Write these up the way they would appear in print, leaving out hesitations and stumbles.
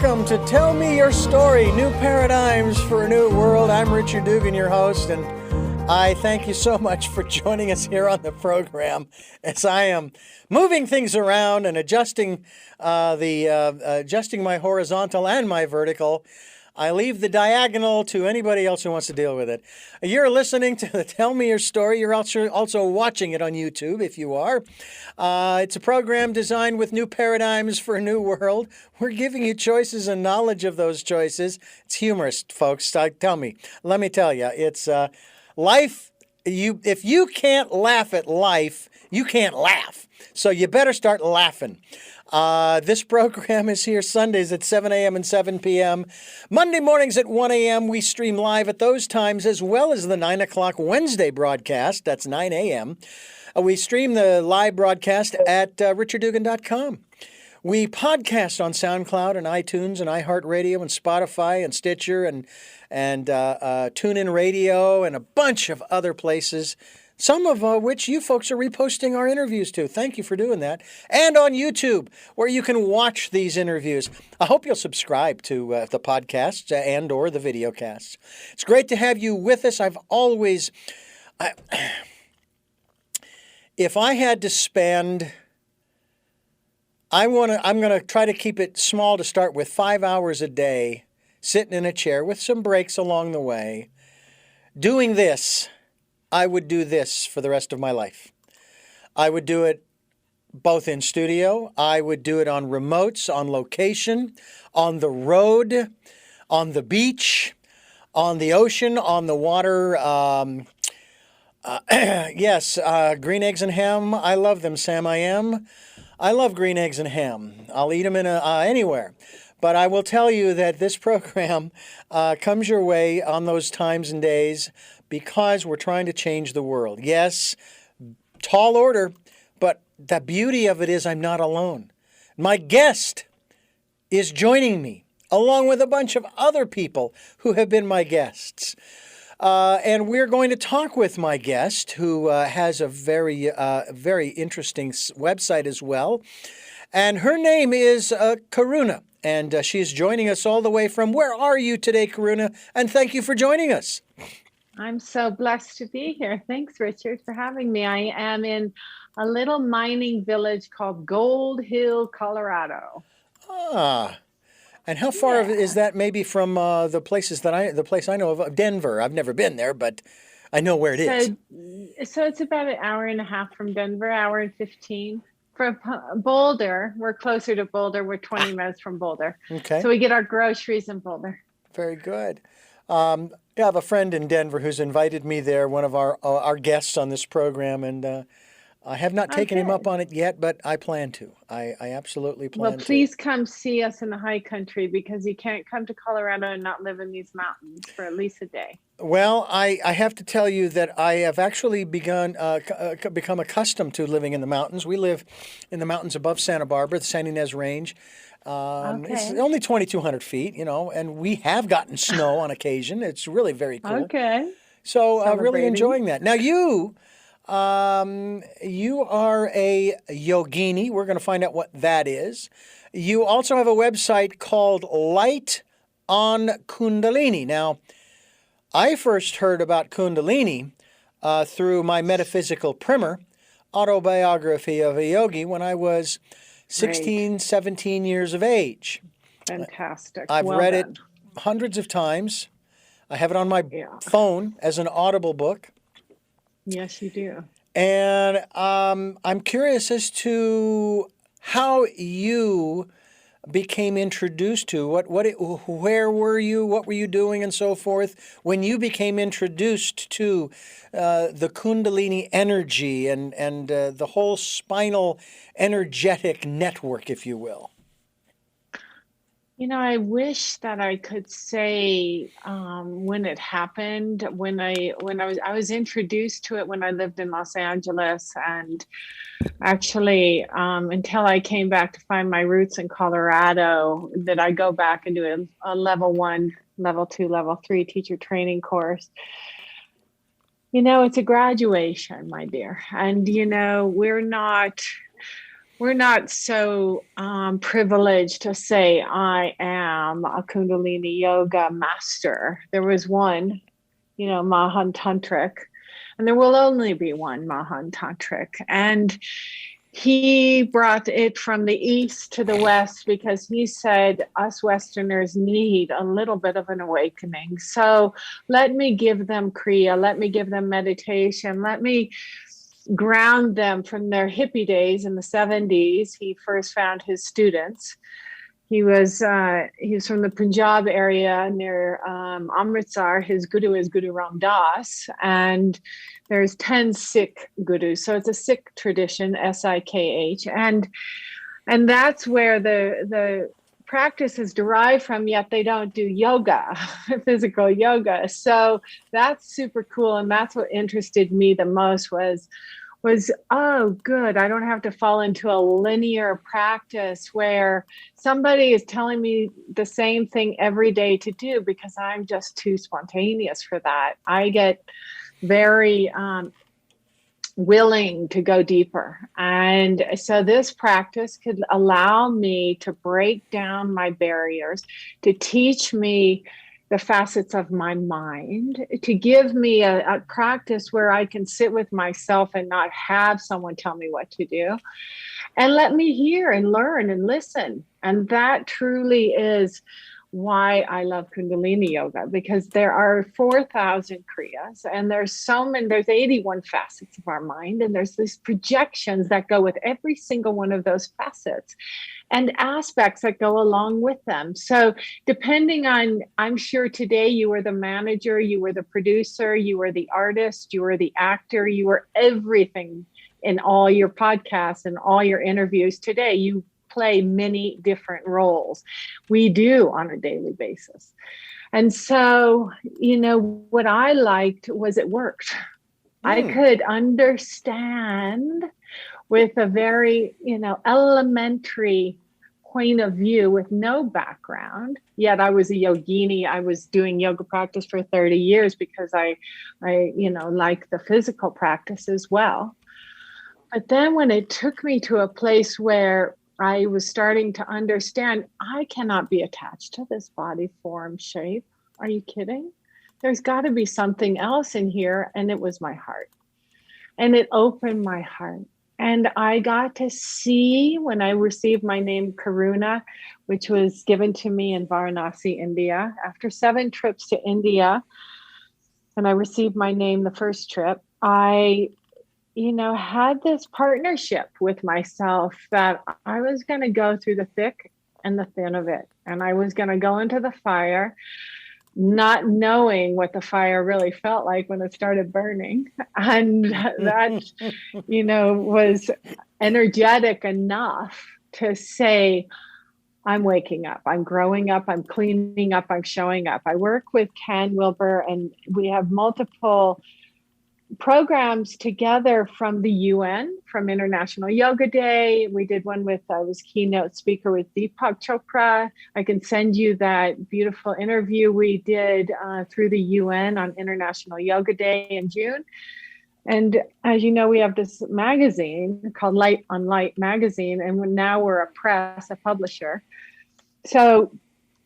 Welcome to Tell Me Your Story, New Paradigms for a New World. I'm Richard Dugan, your host, and I thank you so much for joining us here on the program as I am moving things around and adjusting adjusting my horizontal and my vertical. I leave the diagonal to anybody else who wants to deal with it. You're listening to the Tell Me Your Story. You're also watching it on YouTube, if you are. It's a program designed with new paradigms for a new world. We're giving you choices and knowledge of those choices. It's humorous, folks. Let me tell you, it's life. If you can't laugh at life, you can't laugh. So you better start laughing. This program is here Sundays at 7 a.m. and 7 p.m. Monday mornings at 1 a.m. We stream live at those times, as well as the 9 o'clock Wednesday broadcast. That's 9 a.m. We stream the live broadcast at richarddugan.com. We podcast on SoundCloud and iTunes and iHeartRadio and Spotify and Stitcher and TuneIn Radio and a bunch of other places, some of which you folks are reposting our interviews to. Thank you for doing that. And on YouTube, where you can watch these interviews. I hope you'll subscribe to the podcasts and or the videocasts. It's great to have you with us. If I had to spend, I'm going to try to keep it small to start with, 5 hours a day, sitting in a chair with some breaks along the way, doing this. I would do this for the rest of my life. I would do it both in studio. I would do it on remotes, on location, on the road, on the beach, on the ocean, on the water. Yes, green eggs and ham. I love them, Sam. I love green eggs and ham. I'll eat them anywhere. But I will tell you that this program comes your way on those times and days because we're trying to change the world. Yes, tall order, but the beauty of it is I'm not alone. My guest is joining me, along with a bunch of other people who have been my guests. And we're going to talk with my guest, who has a very interesting website as well. And her name is Karuna. And she's joining us all the way from, where are you today, Karuna? And thank you for joining us. I'm so blessed to be here. Thanks, Richard, for having me. I am in a little mining village called Gold Hill, Colorado. And how far is that maybe from the place I know of, Denver? I've never been there, but I know where it is. So it's about an hour and a half from Denver, hour and 15. From Boulder, we're closer to Boulder. We're 20 minutes from Boulder. Okay. So we get our groceries in Boulder. Very good. I have a friend in Denver who's invited me there, one of our guests on this program, and I have not taken him up on it yet, but I plan to. I absolutely plan to. Well, please come see us in the high country, because you can't come to Colorado and not live in these mountains for at least a day. Well, I have to tell you that I have actually become accustomed to living in the mountains. We live in the mountains above Santa Barbara, the San Ynez Range. It's only 2,200 feet, and we have gotten snow on occasion. It's really very cool. Okay. So really enjoying that. Now you are a yogini. We're going to find out what that is. You also have a website called Light on Kundalini. Now, I first heard about Kundalini through my metaphysical primer, Autobiography of a Yogi, when I was 16, 17 years of age. Fantastic. I've read it hundreds of times. I have it on my phone as an Audible book. Yes, you do. And I'm curious as to how you became introduced to where were you, what were you doing, and so forth when you became introduced to the Kundalini energy and the whole spinal energetic network, if you will. I wish that I could say when it happened. When I was introduced to it when I lived in Los Angeles, and actually until I came back to find my roots in Colorado, that I go back and do a level 1, level 2, level 3 teacher training course. It's a graduation, my dear, and we're not we're not so privileged to say I am a Kundalini yoga master. There was one, Mahan Tantric, and there will only be one Mahan Tantric. And he brought it from the east to the west because he said us Westerners need a little bit of an awakening. So let me give them Kriya, let me give them meditation, let me ground them from their hippie days in the 70s. He first found his students. He was from the Punjab area near Amritsar. His guru is Guru Ram Das, and there's 10 Sikh gurus. So it's a Sikh tradition, Sikh, and that's where the practice is derived from. Yet they don't do yoga, physical yoga. So that's super cool, and that's what interested me the most was, oh, good, I don't have to fall into a linear practice where somebody is telling me the same thing every day to do, because I'm just too spontaneous for that. I get very willing to go deeper. And so this practice could allow me to break down my barriers, to teach me the facets of my mind, to give me a practice where I can sit with myself and not have someone tell me what to do, and let me hear and learn and listen. And that truly is why I love Kundalini yoga, because there are 4,000 kriyas, and there's 81 facets of our mind, and there's these projections that go with every single one of those facets and aspects that go along with them. So depending on, I'm sure today you were the manager, you were the producer, you were the artist, you were the actor, you were everything in all your podcasts and all your interviews today. You play many different roles. We do on a daily basis. And so, what I liked was it worked. I could understand with a very, elementary point of view with no background. Yet I was a yogini. I was doing yoga practice for 30 years because I like the physical practice as well. But then when it took me to a place where I was starting to understand, I cannot be attached to this body, form, shape. Are you kidding? There's got to be something else in here. And it was my heart. And it opened my heart. And I got to see, when I received my name Karuna, which was given to me in Varanasi, India, after 7 trips to India, and I received my name the first trip, I had this partnership with myself that I was going to go through the thick and the thin of it. And I was going to go into the fire, not knowing what the fire really felt like when it started burning. And that, was energetic enough to say, I'm waking up, I'm growing up, I'm cleaning up, I'm showing up. I work with Ken Wilber, and we have multiple programs together from the UN, from International Yoga Day. We did one with, I was keynote speaker with Deepak Chopra. I can send you that beautiful interview we did through the UN on International Yoga Day in June. And as you know, we have this magazine called Light on Light magazine, and now we're a publisher. So,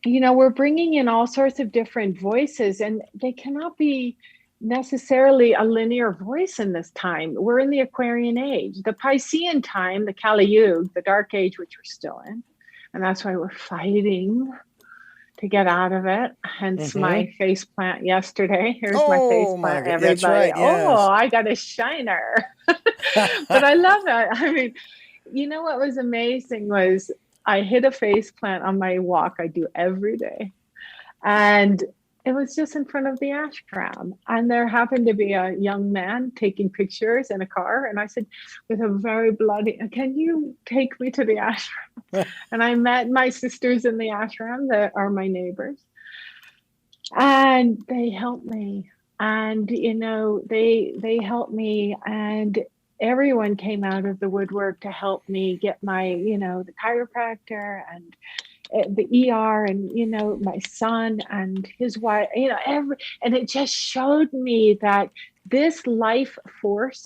we're bringing in all sorts of different voices, and they cannot be necessarily a linear voice in this time. We're in the Aquarian age, the Piscean time, the Kali Yuga, the dark age, which we're still in. And that's why we're fighting to get out of it. Hence my face plant yesterday. Here's my face plant, everybody. That's right, yes. Oh, I got a shiner. But I love it. I mean, what was amazing was I hit a face plant on my walk I do every day. And it was just in front of the ashram. And there happened to be a young man taking pictures in a car. And I said, with a very bloody, can you take me to the ashram? And I met my sisters in the ashram that are my neighbors. And they helped me. And, they helped me. And everyone came out of the woodwork to help me get my, the chiropractor and the ER, and my son and his wife, and it just showed me that this life force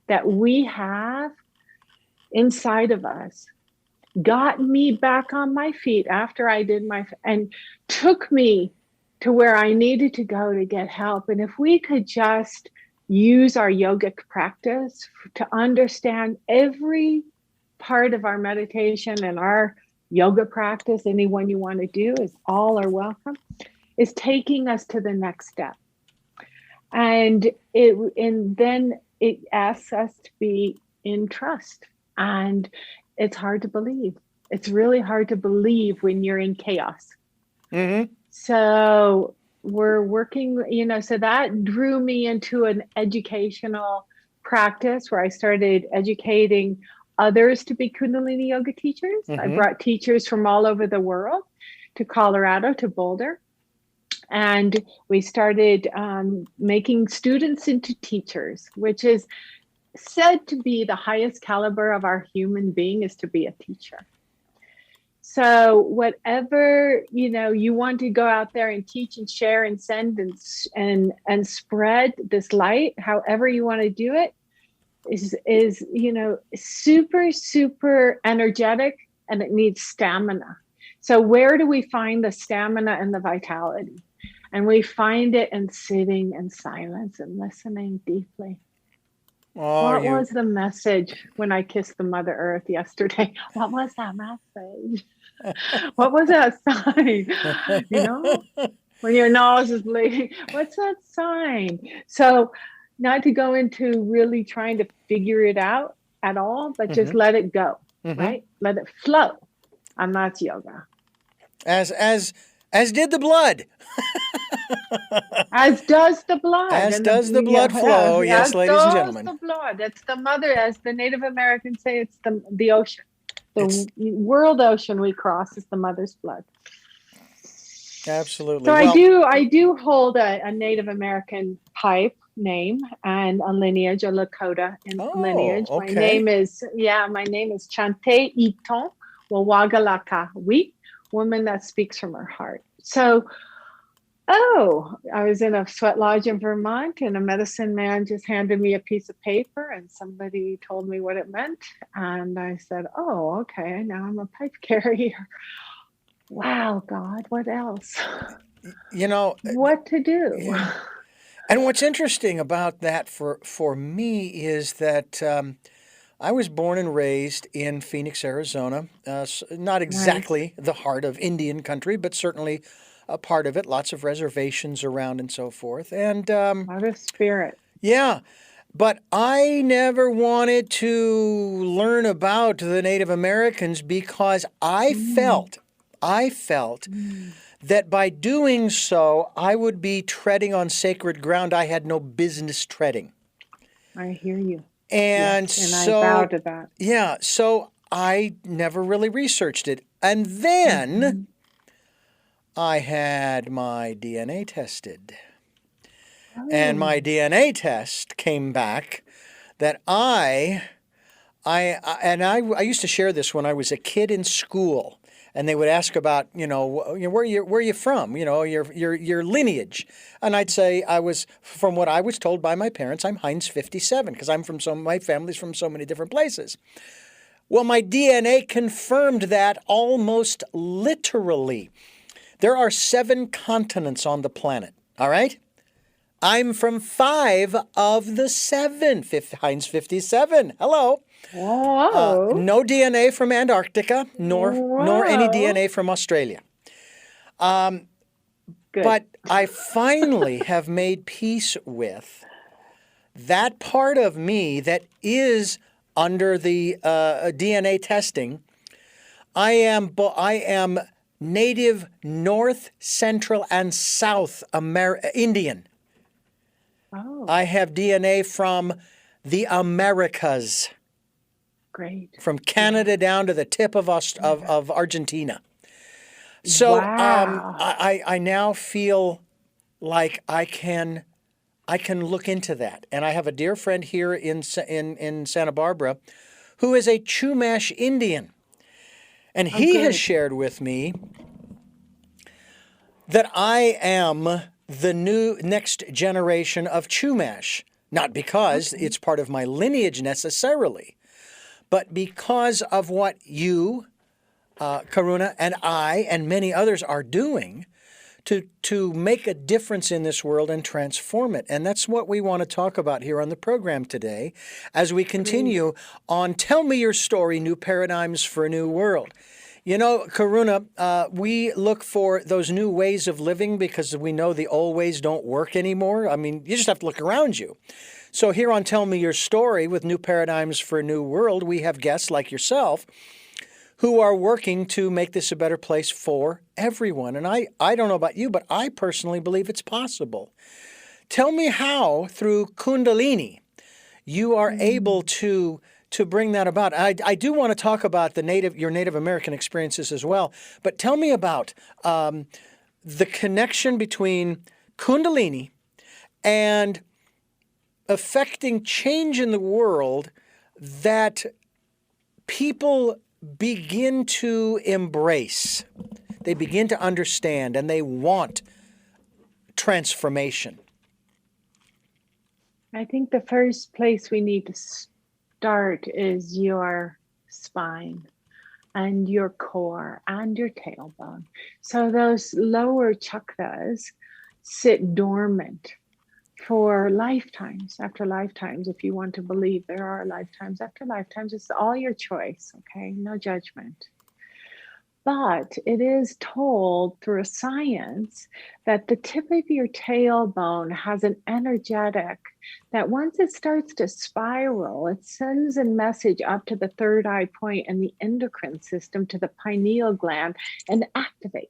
that we have inside of us got me back on my feet after I did and took me to where I needed to go to get help. And if we could just use our yogic practice to understand every part of our meditation and our yoga practice, anyone you want to do is all are welcome, is taking us to the next step. And then it asks us to be in trust. And it's hard to believe. It's really hard to believe when you're in chaos. Mm-hmm. So we're working, so that drew me into an educational practice where I started educating others to be Kundalini yoga teachers. Mm-hmm. I brought teachers from all over the world to Colorado, to Boulder. And we started making students into teachers, which is said to be the highest caliber of our human being, is to be a teacher. So whatever, you want to go out there and teach and share and send and spread this light, however you want to do it, is super, super energetic, and it needs stamina. So where do we find the stamina and the vitality? And we find it in sitting in silence and listening deeply. What was the message when I kissed the Mother Earth yesterday? What was that message? What was that sign? When your nose is bleeding, what's that sign? So not to go into really trying to figure it out at all, but just let it go, right? Let it flow. And that's yoga. As did the blood. As does the blood. As does the blood flow, yes, ladies and gentlemen. The blood. It's the mother, as the Native Americans say, it's the ocean. The world ocean we cross is the mother's blood. Absolutely. So I do hold a Native American pipe name and a lineage, a Lakota lineage. Okay. My name is Chante Iton Wawagalaka, woman that speaks from her heart. So, I was in a sweat lodge in Vermont, and a medicine man just handed me a piece of paper, and somebody told me what it meant. And I said, oh, okay, now I'm a pipe carrier. Wow, God, what else? What to do? Yeah. And what's interesting about that for me is that I was born and raised in Phoenix, Arizona. Not exactly the heart of Indian country, but certainly a part of it. Lots of reservations around and so forth. And What a spirit. Yeah. But I never wanted to learn about the Native Americans because I felt that by doing so, I would be treading on sacred ground I had no business treading. I hear you. And so, I bow to that. Yeah, so I never really researched it. And then I had my DNA tested. And my DNA test came back that I used to share this when I was a kid in school, and they would ask about, where are you from, your lineage. And I'd say from what I was told by my parents, I'm Heinz 57, because my family's from so many different places. Well, my DNA confirmed that almost literally. There are 7 continents on the planet, all right? I'm from 5 of the 7, Heinz 57. Hello. Whoa. No DNA from Antarctica, nor any DNA from Australia. Good. But I finally have made peace with that part of me that is under the DNA testing. I am Native North, Central, and South Indian. Oh. I have DNA from the Americas. Great. From Canada down to the tip of Argentina. So wow. I now feel like I can look into that. And I have a dear friend here in Santa Barbara who is a Chumash Indian. And he has shared with me that I am the next generation of Chumash. Not because it's part of my lineage necessarily, But because of what you, Karuna, and I, and many others are doing to make a difference in this world and transform it. And that's what we want to talk about here on the program today as we continue on Tell Me Your Story, New Paradigms for a New World. You know, Karuna, we look for those new ways of living because we know the old ways don't work anymore. I mean, you just have to look around you. So here on Tell Me Your Story with New Paradigms for a New World, we have guests like yourself who are working to make this a better place for everyone. And I don't know about you, but I personally believe it's possible. Tell me how, through Kundalini, you are able to bring that about. I do want to talk about your Native American experiences as well, but tell me about the connection between Kundalini and affecting change in the world that people begin to embrace. They begin to understand and they want transformation. I think the first place we need to start is your spine and your core and your tailbone. So those lower chakras sit dormant for lifetimes after lifetimes. If you want to believe there are lifetimes after lifetimes, it's all your choice, okay? No judgment. But it is told through science that the tip of your tailbone has an energetic that once it starts to spiral, it sends a message up to the third eye point and the endocrine system to the pineal gland and activates.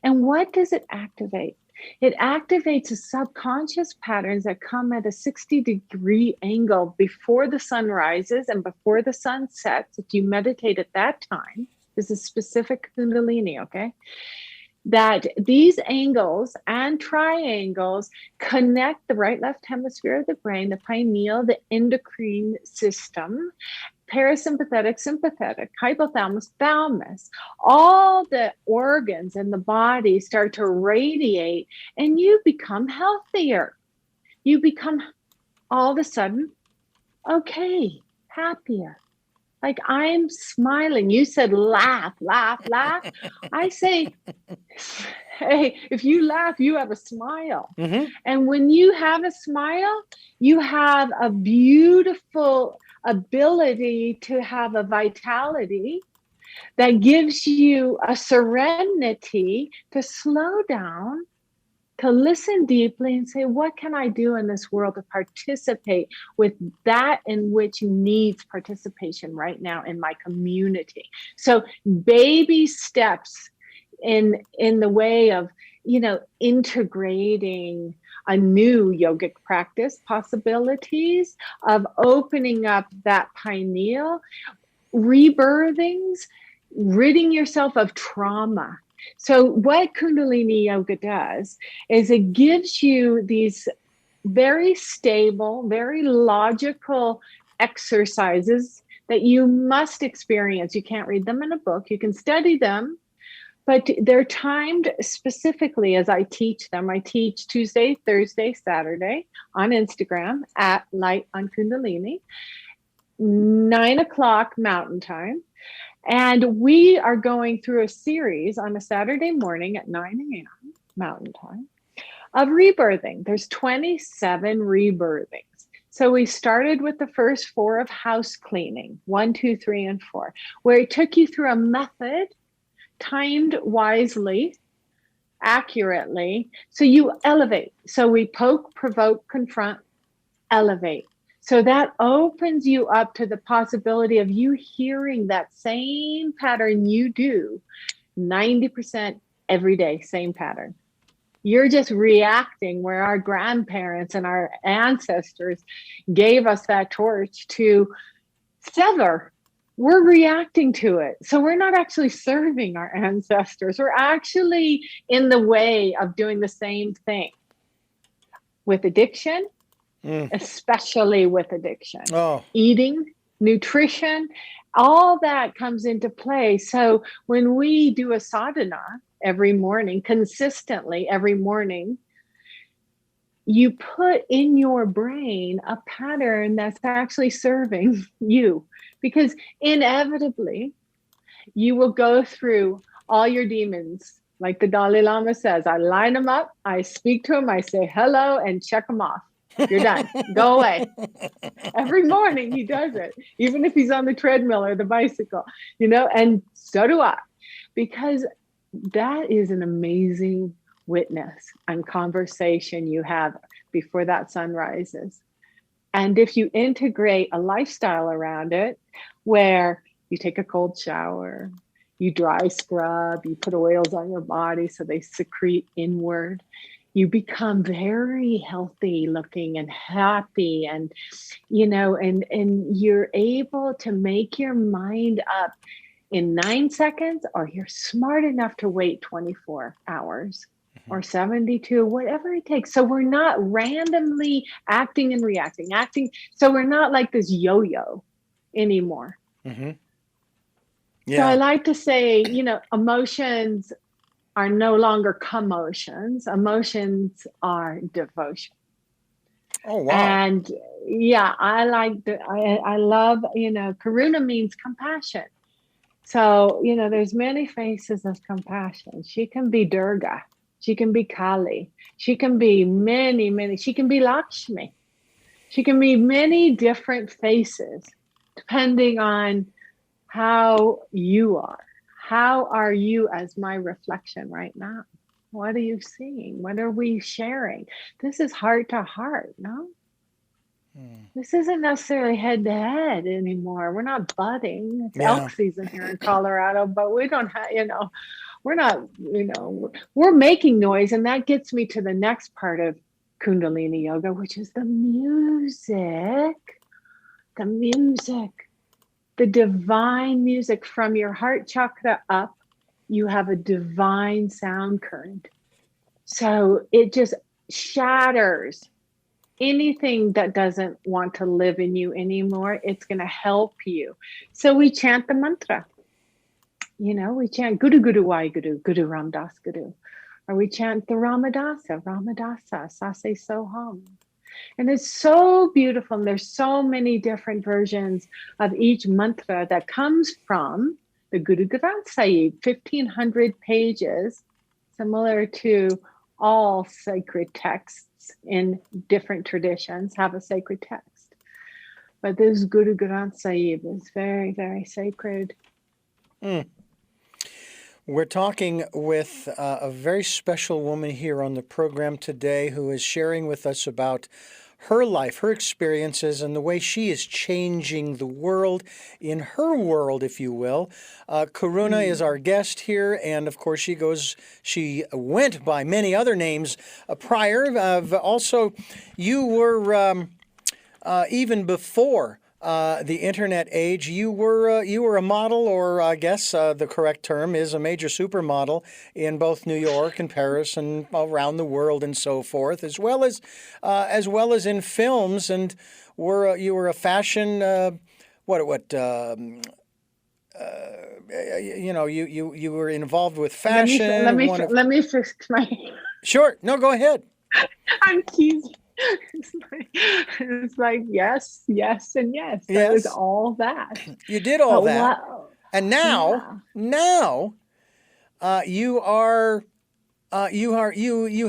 And what does it activate? It activates the subconscious patterns that come at a 60-degree angle before the sun rises and before the sun sets. If you meditate at that time, this is specific Kundalini, okay? That these angles and triangles connect the right-left hemisphere of the brain, the pineal, the endocrine system, parasympathetic, sympathetic, hypothalamus, thalamus, all the organs in the body start to radiate and you become healthier. You become all of a sudden, okay, happier. Like I'm smiling. You said laugh, laugh, laugh. I say, hey, if you laugh, you have a smile. Mm-hmm. And when you have a smile, you have a beautiful ability to have a vitality that gives you a serenity to slow down, to listen deeply and say, what can I do in this world to participate with that in which needs participation right now in my community? So baby steps in the way of, integrating a new yogic practice, possibilities of opening up that pineal, rebirthings, ridding yourself of trauma. So what Kundalini Yoga does is it gives you these very stable, very logical exercises that you must experience. You can't read them in a book. You can study them, but they're timed specifically as I teach them. I teach Tuesday, Thursday, Saturday on Instagram at Light on Kundalini, 9:00 Mountain Time. And we are going through a series on a Saturday morning at 9 a.m. Mountain Time of rebirthing. There's 27 rebirthings. So we started with the first 4 of house cleaning, 1, 2, 3, and 4, where it took you through a method timed wisely, accurately. So you elevate. So we poke, provoke, confront, elevate. So that opens you up to the possibility of you hearing that same pattern you do 90% every day, same pattern. You're just reacting where our grandparents and our ancestors gave us that torch to sever. We're reacting to it. So we're not actually serving our ancestors. We're actually in the way of doing the same thing with addiction. Especially with addiction, eating, nutrition, all that comes into play. So when we do a sadhana every morning, consistently every morning, you put in your brain a pattern that's actually serving you, because inevitably you will go through all your demons. Like the Dalai Lama says, I line them up, I speak to them, I say hello, and check them off. You're done. Go away. Every morning he does it, even if he's on the treadmill or the bicycle, and so do I, because that is an amazing witness and conversation you have before that sun rises. And if you integrate a lifestyle around it, where you take a cold shower, you dry scrub, you put oils on your body so they secrete inward, you become very healthy looking and happy, and and you're able to make your mind up in 9 seconds, or you're smart enough to wait 24 hours or 72, whatever it takes. So we're not randomly acting and reacting. So we're not like this yo-yo anymore. Mm-hmm. Yeah. So I like to say, emotions are no longer commotions. Emotions are devotion. Oh, wow. And yeah, I love, Karuna means compassion. So, there's many faces of compassion. She can be Durga. She can be Kali. She can be many. She can be Lakshmi. She can be many different faces, depending on how you are. How are you as my reflection right now? What are you seeing? What are we sharing? This is heart to heart, no? This isn't necessarily head to head anymore. We're not butting. It's elk season here in Colorado, but we don't have, we're not, we're making noise. And that gets me to the next part of Kundalini yoga, which is the music, the divine music from your heart chakra up. You have a divine sound current. So it just shatters anything that doesn't want to live in you anymore. It's going to help you. So we chant the mantra. We chant Guru Guru Wai Guru, Guru Ramdas Guru. Or we chant the Ramadasa, Sase Soham. And it's so beautiful. And there's so many different versions of each mantra that comes from the Guru Granth Sahib, 1,500 pages, similar to all sacred texts in different traditions have a sacred text. But this Guru Granth Sahib is very, very sacred. We're talking with a very special woman here on the program today who is sharing with us about her life, her experiences, and the way she is changing the world in her world, if you will. Karuna is our guest here, and of course she went by many other names prior. Also, you were, even before the internet age, you were a model, or I guess the correct term is a major supermodel in both New York and Paris and around the world and so forth, as well as in films. And you were a fashion you were involved with fashion. Let me fix my. Sure. No, go ahead. I'm teasing. It's like yes, and yes. That was all that. You did all that. Wow. And now you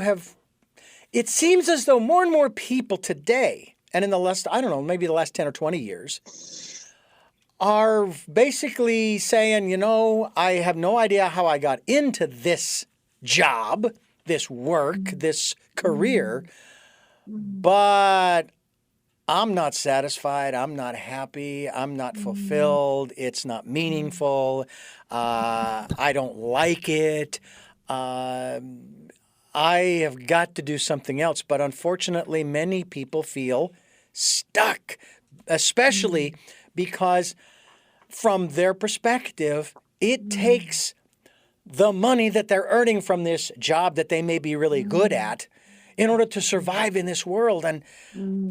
have, it seems as though more and more people today, and in the last, maybe the last 10 or 20 years, are basically saying, I have no idea how I got into this job, this work, this career, but I'm not satisfied. I'm not happy. I'm not fulfilled. It's not meaningful. I don't like it. I have got to do something else. But unfortunately, many people feel stuck, especially because from their perspective, it takes the money that they're earning from this job that they may be really good at. in order to survive in this world. And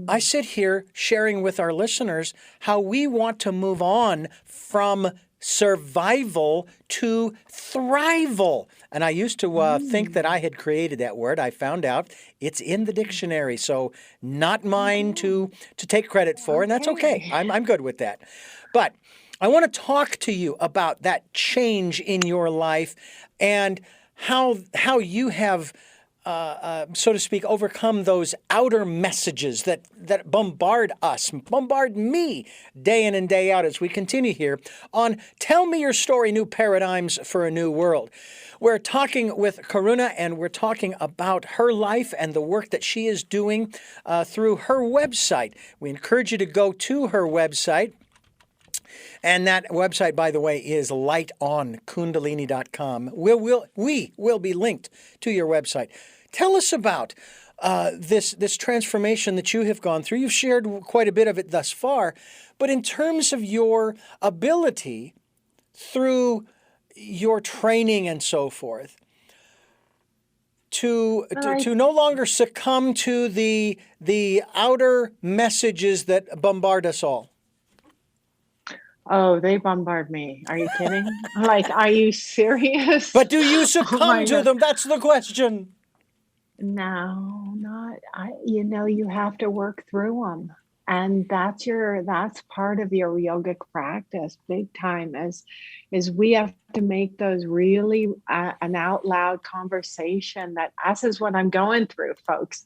I sit here sharing with our listeners how we want to move on from survival to thrival. And I used to think that I had created that word. I found out it's in the dictionary. So not mine to take credit for, and that's okay. I'm good with that. But I want to talk to you about that change in your life and how you have, so to speak, overcome those outer messages that bombard us, bombard me day in and day out as we continue here on Tell Me Your Story, New Paradigms for a New World. We're talking with Karuna, and we're talking about her life and the work that she is doing through her website. We encourage you to go to her website. And that website, by the way, is lightonkundalini.com. We will be linked to your website. Tell us about this transformation that you have gone through. You've shared quite a bit of it thus far, but in terms of your ability through your training and so forth, to no longer succumb to the outer messages that bombard us all. Oh, they bombard me. Are you kidding? Like, are you serious? But do you succumb to them? That's the question. No, not. You have to work through them. And that's part of your yogic practice, big time, is we have to make those really an out loud conversation that this is what I'm going through, folks.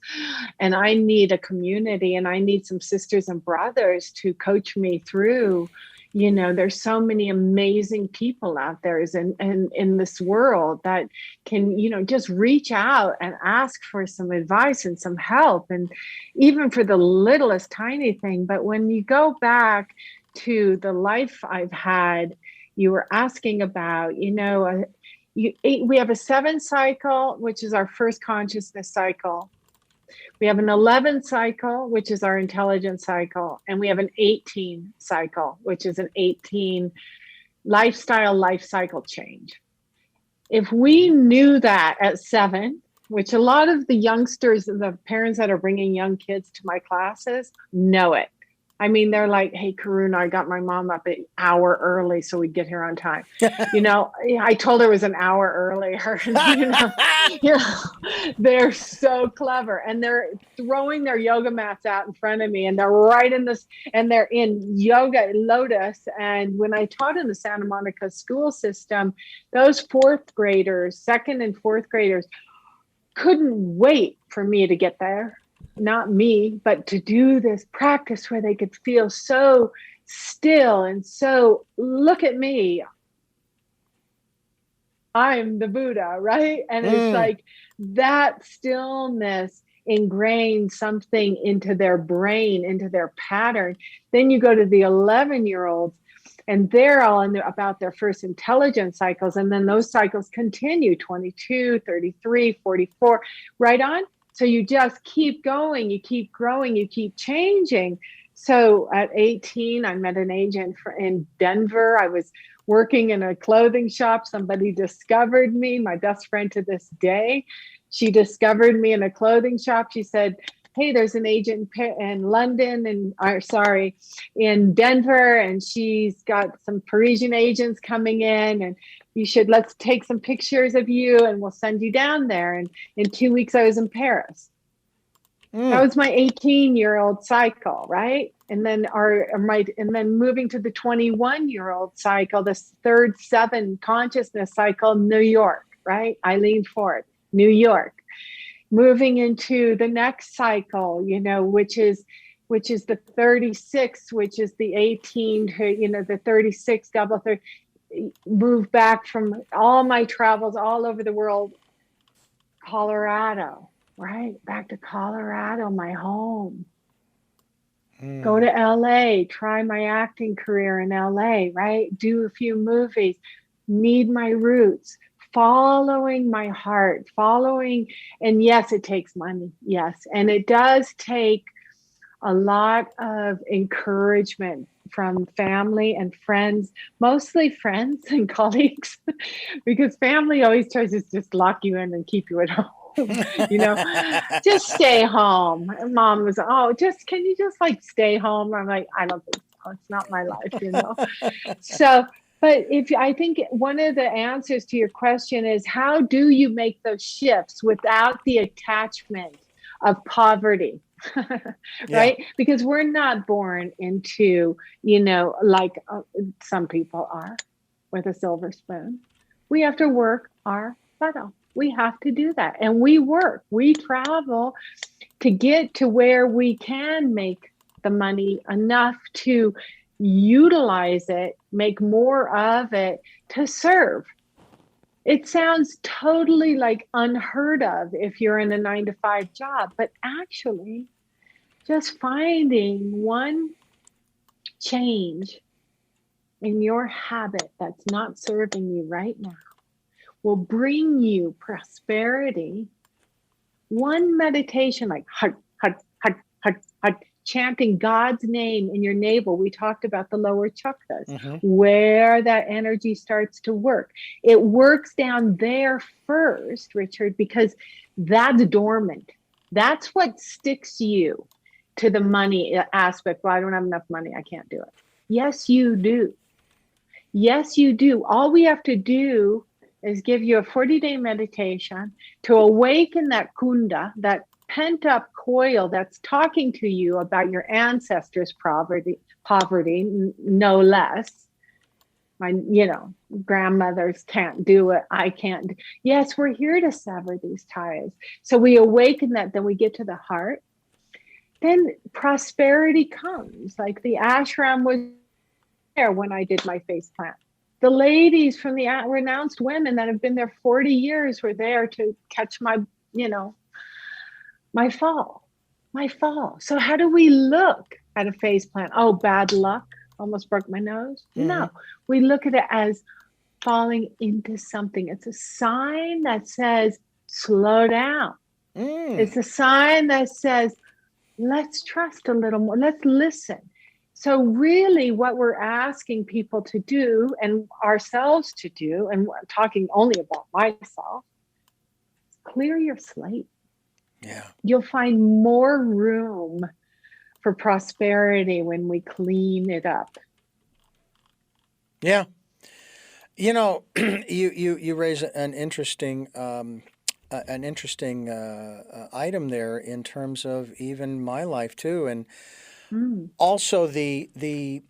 And I need a community, and I need some sisters and brothers to coach me through. There's so many amazing people out there in this world that can, just reach out and ask for some advice and some help, and even for the littlest tiny thing. But when you go back to the life I've had, you were asking about, we have a 7 cycle, which is our first consciousness cycle. We have an 11 cycle, which is our intelligence cycle. And we have an 18 cycle, which is an 18 life cycle change. If we knew that at 7, which a lot of the youngsters, the parents that are bringing young kids to my classes know it. I mean, they're like, hey, Karuna, I got my mom up an hour early so we'd get here on time. I told her it was an hour earlier. They're so clever. And they're throwing their yoga mats out in front of me, and they're right in this, and they're in yoga lotus. And when I taught in the Santa Monica school system, those 4th graders, 2nd and 4th graders, couldn't wait for me to get there. Not me, but to do this practice where they could feel so still and so, look at me, I'm the Buddha, right? And it's like that stillness ingrained something into their brain, into their pattern. Then you go to the 11-year-olds, and they're all about their first intelligence cycles. And then those cycles continue, 22, 33, 44, right on. So you just keep going, you keep growing, you keep changing. So at 18, I met an agent in Denver. I was working in a clothing shop. Somebody discovered me, my best friend to this day. She discovered me in a clothing shop. She said, hey, there's an agent in London in Denver, and she's got some Parisian agents coming in, and let's take some pictures of you and we'll send you down there. And in 2 weeks, I was in Paris. That was my 18-year-old cycle, right? And then moving to the 21-year-old cycle, this 3rd 7 consciousness cycle, New York, right? Eileen Ford, New York. Moving into the next cycle, which is the 36, which is the 18 to, the 36 double 30. Moved back from all my travels all over the world, Colorado, right? Back to Colorado, my home. Go to LA, try my acting career in LA, right? Do a few movies, need my roots, following my heart, and yes, it takes money. Yes. And it does take a lot of encouragement from family and friends, mostly friends and colleagues, because family always tries to just lock you in and keep you at home. you know, just stay home. And Mom was, oh, can you just like stay home? I'm like, I don't think so. It's not my life, you know? So, but I think one of the answers to your question is, how do you make those shifts without the attachment of poverty? Right? Yeah. Because we're not born into, you know, like some people are with a silver spoon. We have to work our butt off. We have to do that. And we work, we travel to get to where we can make the money enough to utilize it, make more of it to serve. It sounds totally like unheard of if you're in a 9-to-5 job, but actually just finding one change in your habit that's not serving you right now will bring you prosperity. One meditation, like hut, hut, hut, hut, hut, chanting God's name in your navel. We talked about the lower chakras, where that energy starts to work. It works down there first, Richard, because that's dormant. That's what sticks you to the money aspect. Well, I don't have enough money, I can't do it. Yes, you do. Yes, you do. All we have to do is give you a 40-day meditation to awaken that kunda, that pent-up coil that's talking to you about your ancestors' poverty, no less. My, grandmothers can't do it. I can't. Yes, we're here to sever these ties. So we awaken that, then we get to the heart. Then prosperity comes. Like the ashram was there when I did my face plant. The ladies from the renounced women that have been there 40 years were there to catch my fall. So how do we look at a face plant? Oh, bad luck. Almost broke my nose. Mm-hmm. No, we look at it as falling into something. It's a sign that says, slow down. It's a sign that says, let's trust a little more. Let's listen. So really what we're asking people to do and ourselves to do, and I'm talking only about myself, clear your slate. Yeah. You'll find more room for prosperity when we clean it up. Yeah. You raise an interesting item there in terms of even my life too, and also the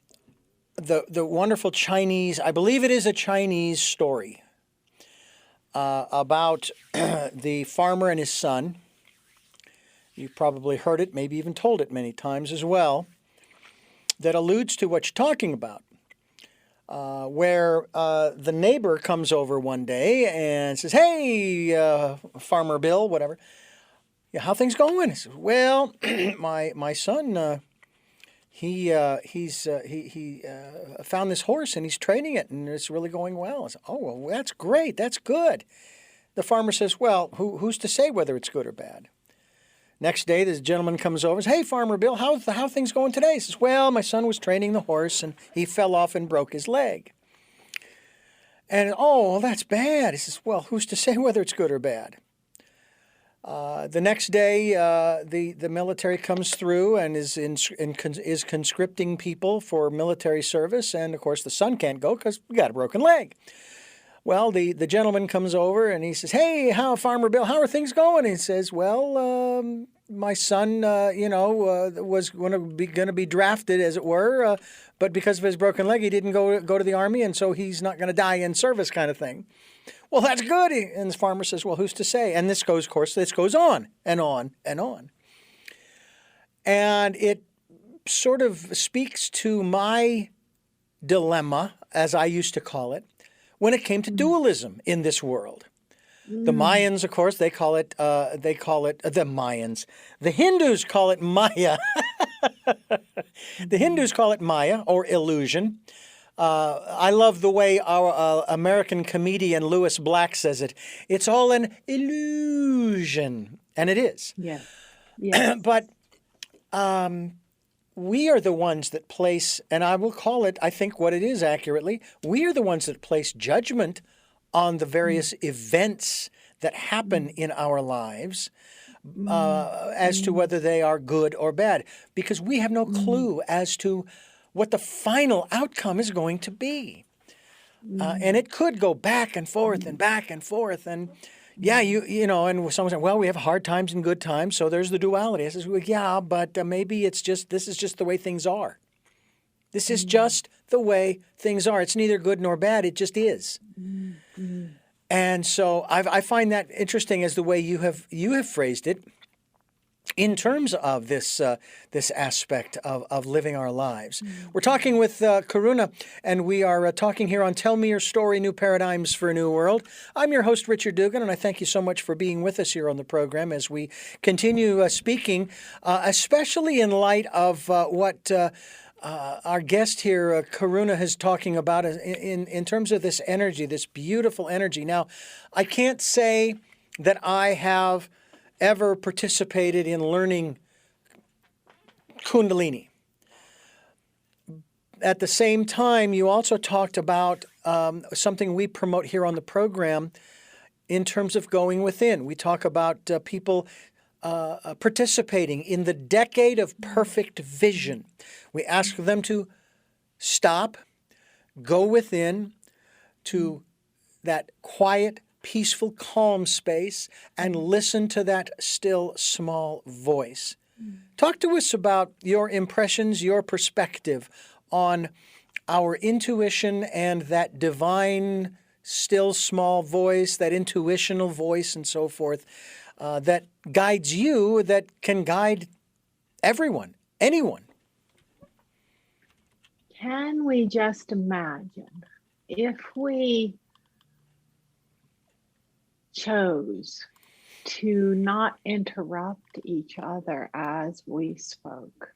wonderful Chinese, I believe it is a Chinese story about the farmer and his son. You've probably heard it, maybe even told it many times as well, that alludes to what you're talking about, where the neighbor comes over one day and says, hey, Farmer Bill, whatever, how things going? He says, well, my son, he found this horse and he's training it and it's really going well. I said, oh, well, that's great. That's good. The farmer says, well, who's to say whether it's good or bad? Next day, this gentleman comes over and says, hey, Farmer Bill, how things going today? He says, well, my son was training the horse and he fell off and broke his leg. And, oh, well, that's bad. He says, well, who's to say whether it's good or bad? The next day, the military comes through and is conscripting people for military service. And, of course, the son can't go because we got a broken leg. Well, the gentleman comes over and he says, hey, Farmer Bill, how are things going? And he says, well, my son, was going to be drafted, as it were, but because of his broken leg, he didn't go to the army, and so he's not going to die in service kind of thing. Well, that's good. And the farmer says, well, who's to say? And this goes on and on and on. And it sort of speaks to my dilemma, as I used to call it, when it came to dualism in this world. The Mayans, of course, they call it the Mayans. The Hindus call it Maya. The Hindus call it Maya or illusion. I love the way our American comedian Lewis Black says it. It's all an illusion. And it is. Yes. But we are the ones that place, and I will call it, I think what it is accurately, we are the ones that place judgment on the various events that happen in our lives as to whether they are good or bad, because we have no clue as to what the final outcome is going to be. And it could go back and forth and back and forth. And yeah, you know, and someone said, well, we have hard times and good times, so there's the duality. I says, well, yeah, but maybe this is just the way things are. This is just the way things are. It's neither good nor bad. It just is. And so I find that interesting as the way you have phrased it in terms of this aspect of living our lives. We're talking with Karuna, and we are talking here on Tell Me Your Story, New Paradigms for a New World. I'm your host, Richard Dugan, and I thank you so much for being with us here on the program as we continue speaking, especially in light of what our guest here, Karuna, is talking about in terms of this energy, this beautiful energy. Now, I can't say that I have ever participated in learning Kundalini. At the same time, you also talked about something we promote here on the program in terms of going within. We talk about people participating in the decade of perfect vision. We ask them to stop, go within to that quiet, peaceful, calm space and listen to that still, small voice. Talk to us about your impressions, your perspective on our intuition and that divine, still, small voice, that intuitional voice and so forth, that guides you, that can guide everyone, anyone. Can we just imagine if we chose to not interrupt each other as we spoke?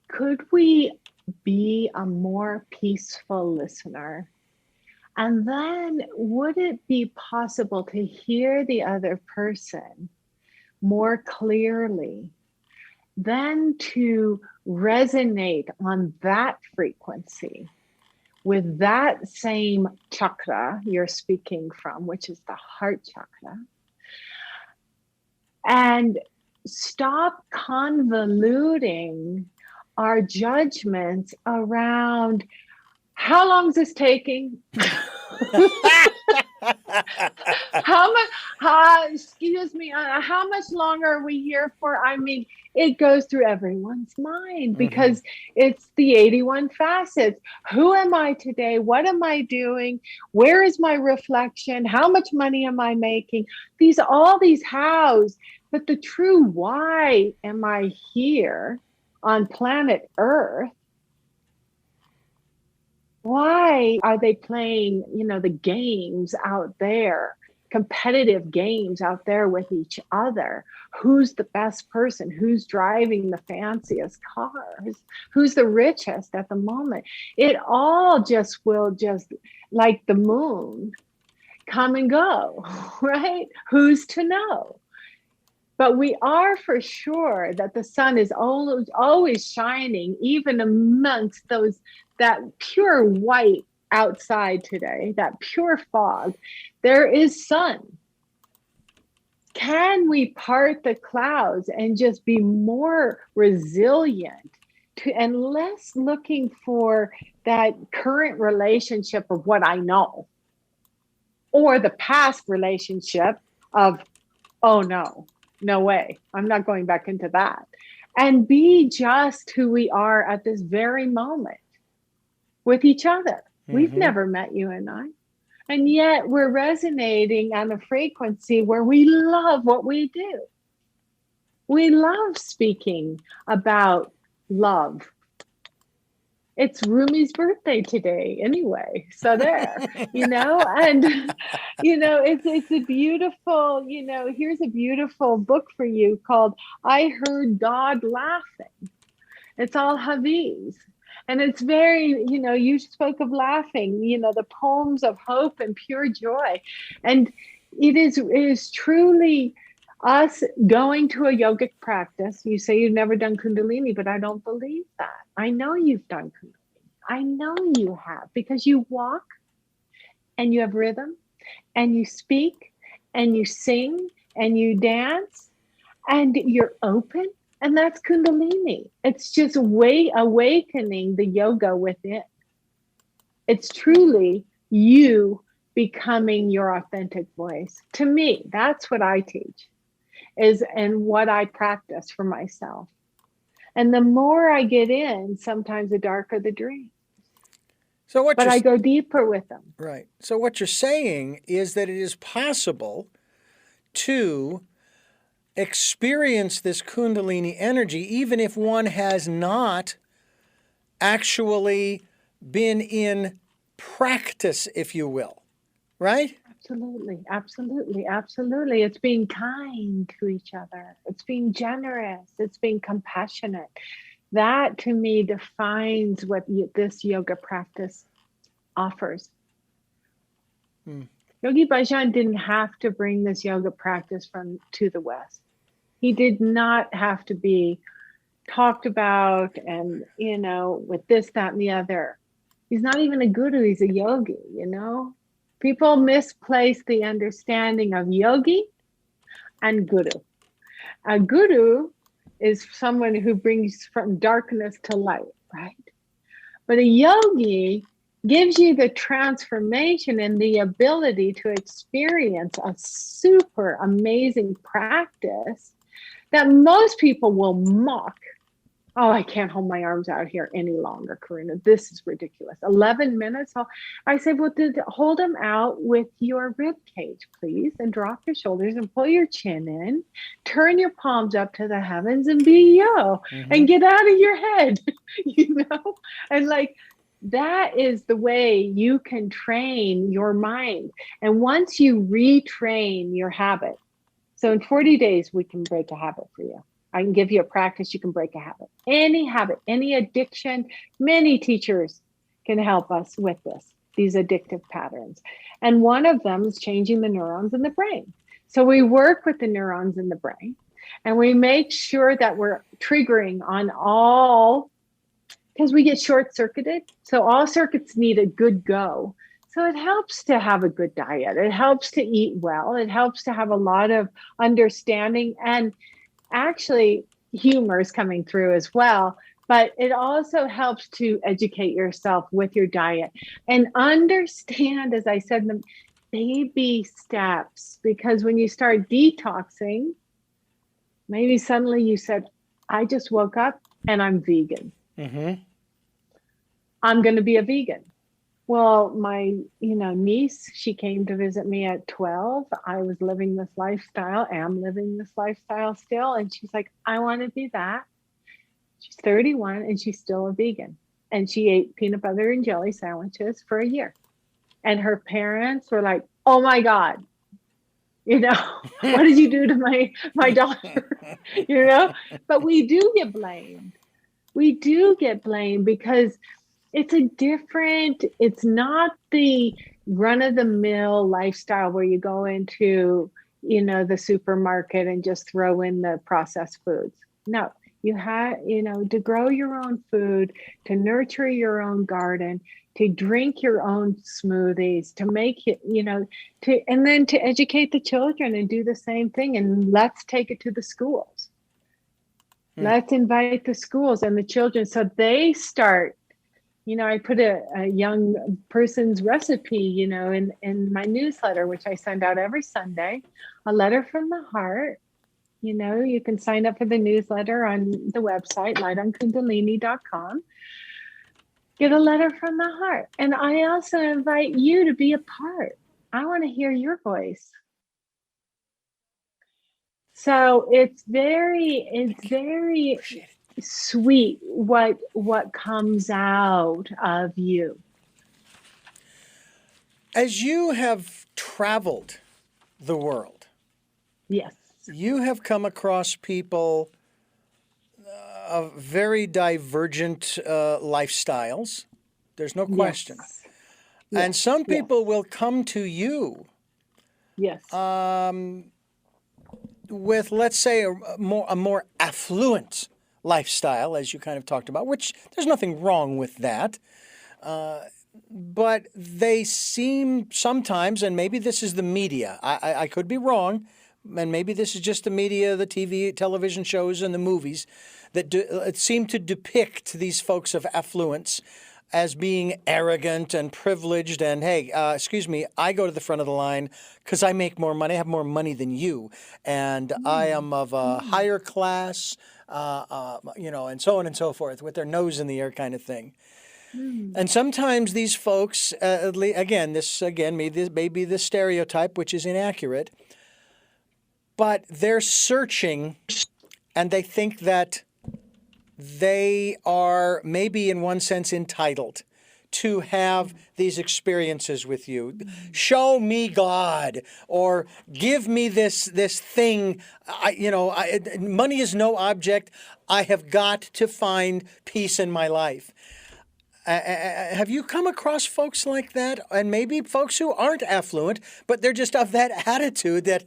Could we be a more peaceful listener? And then would it be possible to hear the other person more clearly, then to resonate on that frequency with that same chakra you're speaking from, which is the heart chakra, and stop convoluting our judgments around how long is this taking? Excuse me, how much longer are we here for? I mean, it goes through everyone's mind because it's the 81 facets. Who am I today? What am I doing? Where is my reflection? How much money am I making? All these hows, but the true why am I here on planet Earth? Why are they playing, the games out there, competitive games out there with each other? Who's the best person? Who's driving the fanciest cars? Who's the richest at the moment? It all will like the moon, come and go, right? Who's to know? But we are for sure that the sun is always shining, even amongst that pure white outside today, that pure fog. There is sun. Can we part the clouds and just be more resilient and less looking for that current relationship of what I know, or the past relationship of, oh no way, I'm not going back into that, and be just who we are at this very moment with each other. We've never met, you and I, and yet we're resonating on a frequency where we love what we do. We love speaking about love. It's Rumi's birthday today anyway. So there, and, it's a beautiful, here's a beautiful book for you called I Heard God Laughing. It's all Hafiz. And it's very, you spoke of laughing, the poems of hope and pure joy. And it is truly us going to a yogic practice. You say you've never done Kundalini, but I don't believe that. I know you've done Kundalini. I know you have, because you walk and you have rhythm and you speak and you sing and you dance and you're open. And that's Kundalini. It's just awakening the yoga within. It's truly you becoming your authentic voice. To me, that's what I teach and what I practice for myself. And the more I get in, sometimes the darker the dream. But I go deeper with them. Right. So what you're saying is that it is possible to experience this Kundalini energy even if one has not actually been in practice, if you will, right? Absolutely, absolutely, absolutely. It's being kind to each other. It's being generous. It's being compassionate. That, to me, defines what this yoga practice offers. Yogi Bhajan didn't have to bring this yoga practice to the West. He did not have to be talked about and, with this, that, and the other. He's not even a guru, he's a yogi, People misplace the understanding of yogi and guru. A guru is someone who brings from darkness to light, right? But a yogi gives you the transformation and the ability to experience a super amazing practice that most people will mock. Oh, I can't hold my arms out here any longer, Karuna. This is ridiculous. 11 minutes. I said, well, hold them out with your rib cage, please, and drop your shoulders and pull your chin in. Turn your palms up to the heavens and be yo, and get out of your head, And that is the way you can train your mind. And once you retrain your habit, so in 40 days, we can break a habit for you. I can give you a practice, you can break a habit, any addiction. Many teachers can help us with these addictive patterns. And one of them is changing the neurons in the brain. So we work with the neurons in the brain and we make sure that we're triggering on all, because we get short circuited. So all circuits need a good go. So it helps to have a good diet. It helps to eat well. It helps to have a lot of understanding, and actually humor is coming through as well. But it also helps to educate yourself with your diet and understand, as I said, the baby steps. Because when you start detoxing, maybe suddenly you said, I just woke up and I'm vegan. I'm going to be a vegan. Well, my, niece, she came to visit me at 12. I was living this lifestyle, am living this lifestyle still. And she's like, I want to be that. She's 31 and she's still a vegan. And she ate peanut butter and jelly sandwiches for a year. And her parents were like, oh my God, what did you do to my daughter? But we do get blamed. We do get blamed because it's not the run-of-the-mill lifestyle where you go into, the supermarket and just throw in the processed foods. No, you have, to grow your own food, to nurture your own garden, to drink your own smoothies, to make it, and then to educate the children and do the same thing. And let's take it to the schools. Let's invite the schools and the children so they start. I put a young person's recipe, in my newsletter, which I send out every Sunday, a letter from the heart. You can sign up for the newsletter on the website, lightonkundalini.com. Get a letter from the heart. And I also invite you to be a part. I want to hear your voice. So it's very sweet what comes out of you. As you have traveled the world, yes, you have come across people of very divergent lifestyles. There's no question. Yes. And some people will come to you with, let's say, a more affluent lifestyle, as you kind of talked about, which there's nothing wrong with that. but they seem sometimes, and maybe this is the media, I could be wrong, and maybe this is just the media, the TV, television shows, and the movies that seem to depict these folks of affluence as being arrogant and privileged and, hey, excuse me, I go to the front of the line because I make more money, I have more money than you, and I am of a higher class, and so on and so forth, with their nose in the air kind of thing. And sometimes these folks, this may be the stereotype, which is inaccurate, but they're searching and they think that they are maybe in one sense entitled to have these experiences with you. Show me God, or give me this thing. Money is no object. I have got to find peace in my life. Have you come across folks like that? And maybe folks who aren't affluent, but they're just of that attitude that,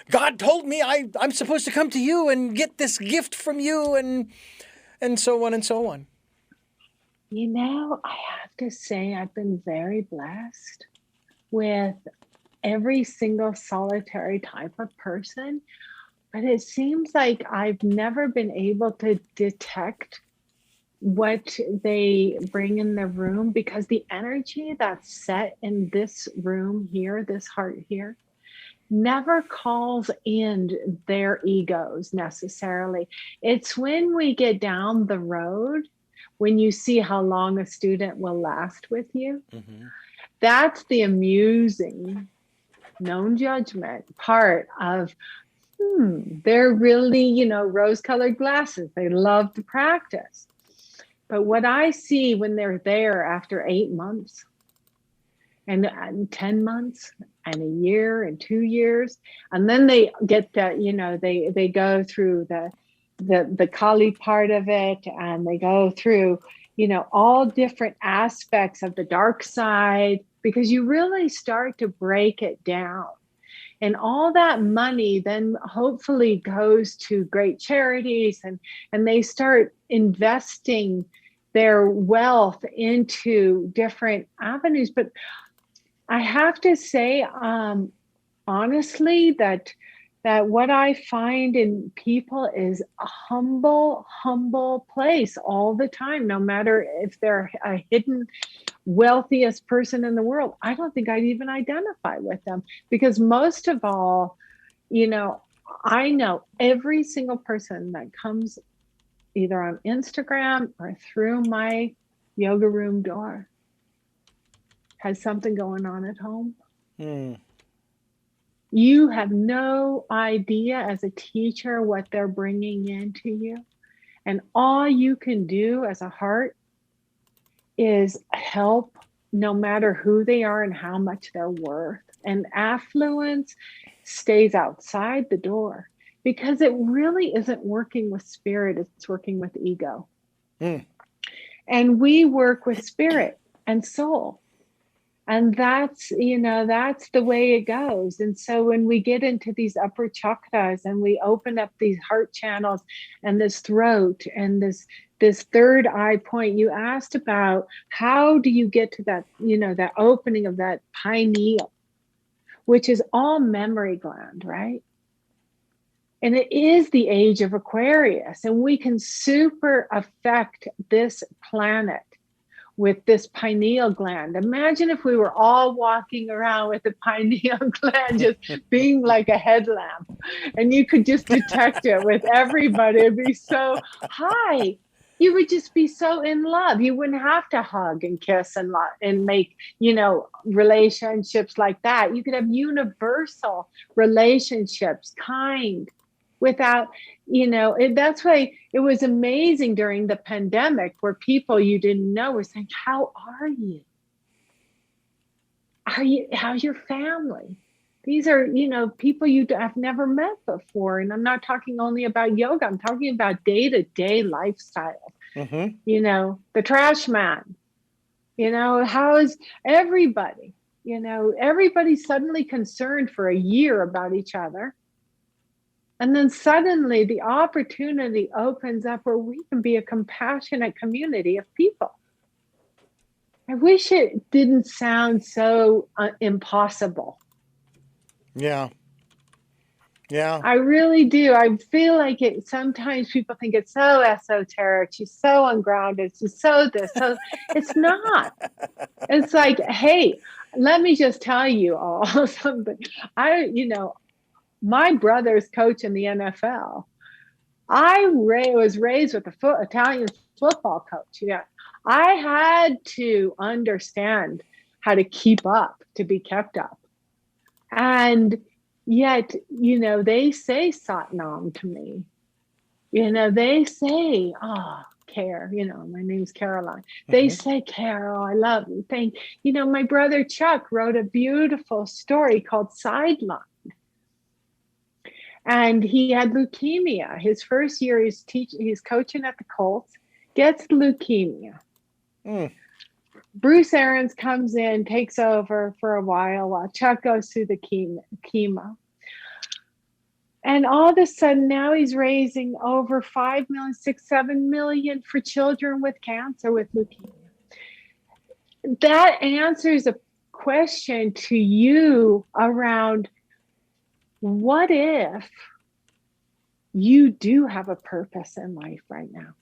God told me I'm supposed to come to you and get this gift from you, and so on and so on. I have to say I've been very blessed with every single solitary type of person, but it seems like I've never been able to detect what they bring in the room, because the energy that's set in this room here, this heart here, never calls in their egos necessarily. It's when we get down the road, when you see how long a student will last with you, that's the amusing, known judgment part of, they're really, rose-colored glasses. They love to practice. But what I see when they're there after 8 months and 10 months and a year and 2 years, and then they get that, they go through the Kali part of it, and they go through, all different aspects of the dark side, because you really start to break it down. And all that money then hopefully goes to great charities, and they start investing their wealth into different avenues. But I have to say, honestly, that what I find in people is a humble place all the time, no matter if they're a hidden wealthiest person in the world. I don't think I'd even identify with them, because most of all, I know every single person that comes either on Instagram or through my yoga room door has something going on at home. You have no idea as a teacher what they're bringing into you. And all you can do as a heart is help, no matter who they are and how much they're worth. And affluence stays outside the door, because it really isn't working with spirit, it's working with ego. And we work with spirit and soul. And that's the way it goes. And so when we get into these upper chakras and we open up these heart channels and this throat and this third eye point, you asked about how do you get to that, that opening of that pineal, which is all memory gland, right? And it is the age of Aquarius, and we can super affect this planet with this pineal gland. Imagine if we were all walking around with the pineal gland just being like a headlamp, and you could just detect it with everybody. It'd be so high. You would just be so in love. You wouldn't have to hug and kiss and make, relationships like that. You could have universal relationships, kind, without, that's why it was amazing during the pandemic, where people you didn't know were saying, how are you? How's your family? These are, people you have never met before. And I'm not talking only about yoga. I'm talking about day-to-day lifestyle. The trash man, how is everybody? Everybody's suddenly concerned for a year about each other. And then suddenly the opportunity opens up where we can be a compassionate community of people. I wish it didn't sound so impossible. Yeah. Yeah. I really do. I feel like it. Sometimes people think it's so esoteric. She's so ungrounded. She's so this. So it's not. It's like, hey, let me just tell you all something. My brother's coach in the NFL. I was raised with a Italian football coach. Yeah, I had to understand how to keep up, to be kept up. And yet, they say Satnam to me. They say, Care, my name's Caroline. They say, Carol, I love you. My brother Chuck wrote a beautiful story called Sideline. And he had leukemia. His first year, he's coaching at the Colts, gets leukemia. Bruce Arians comes in, takes over for a while Chuck goes through the chemo. And all of a sudden, now he's raising over 5 million, 6, 7 million for children with cancer, with leukemia. That answers a question to you around, what if you do have a purpose in life right now?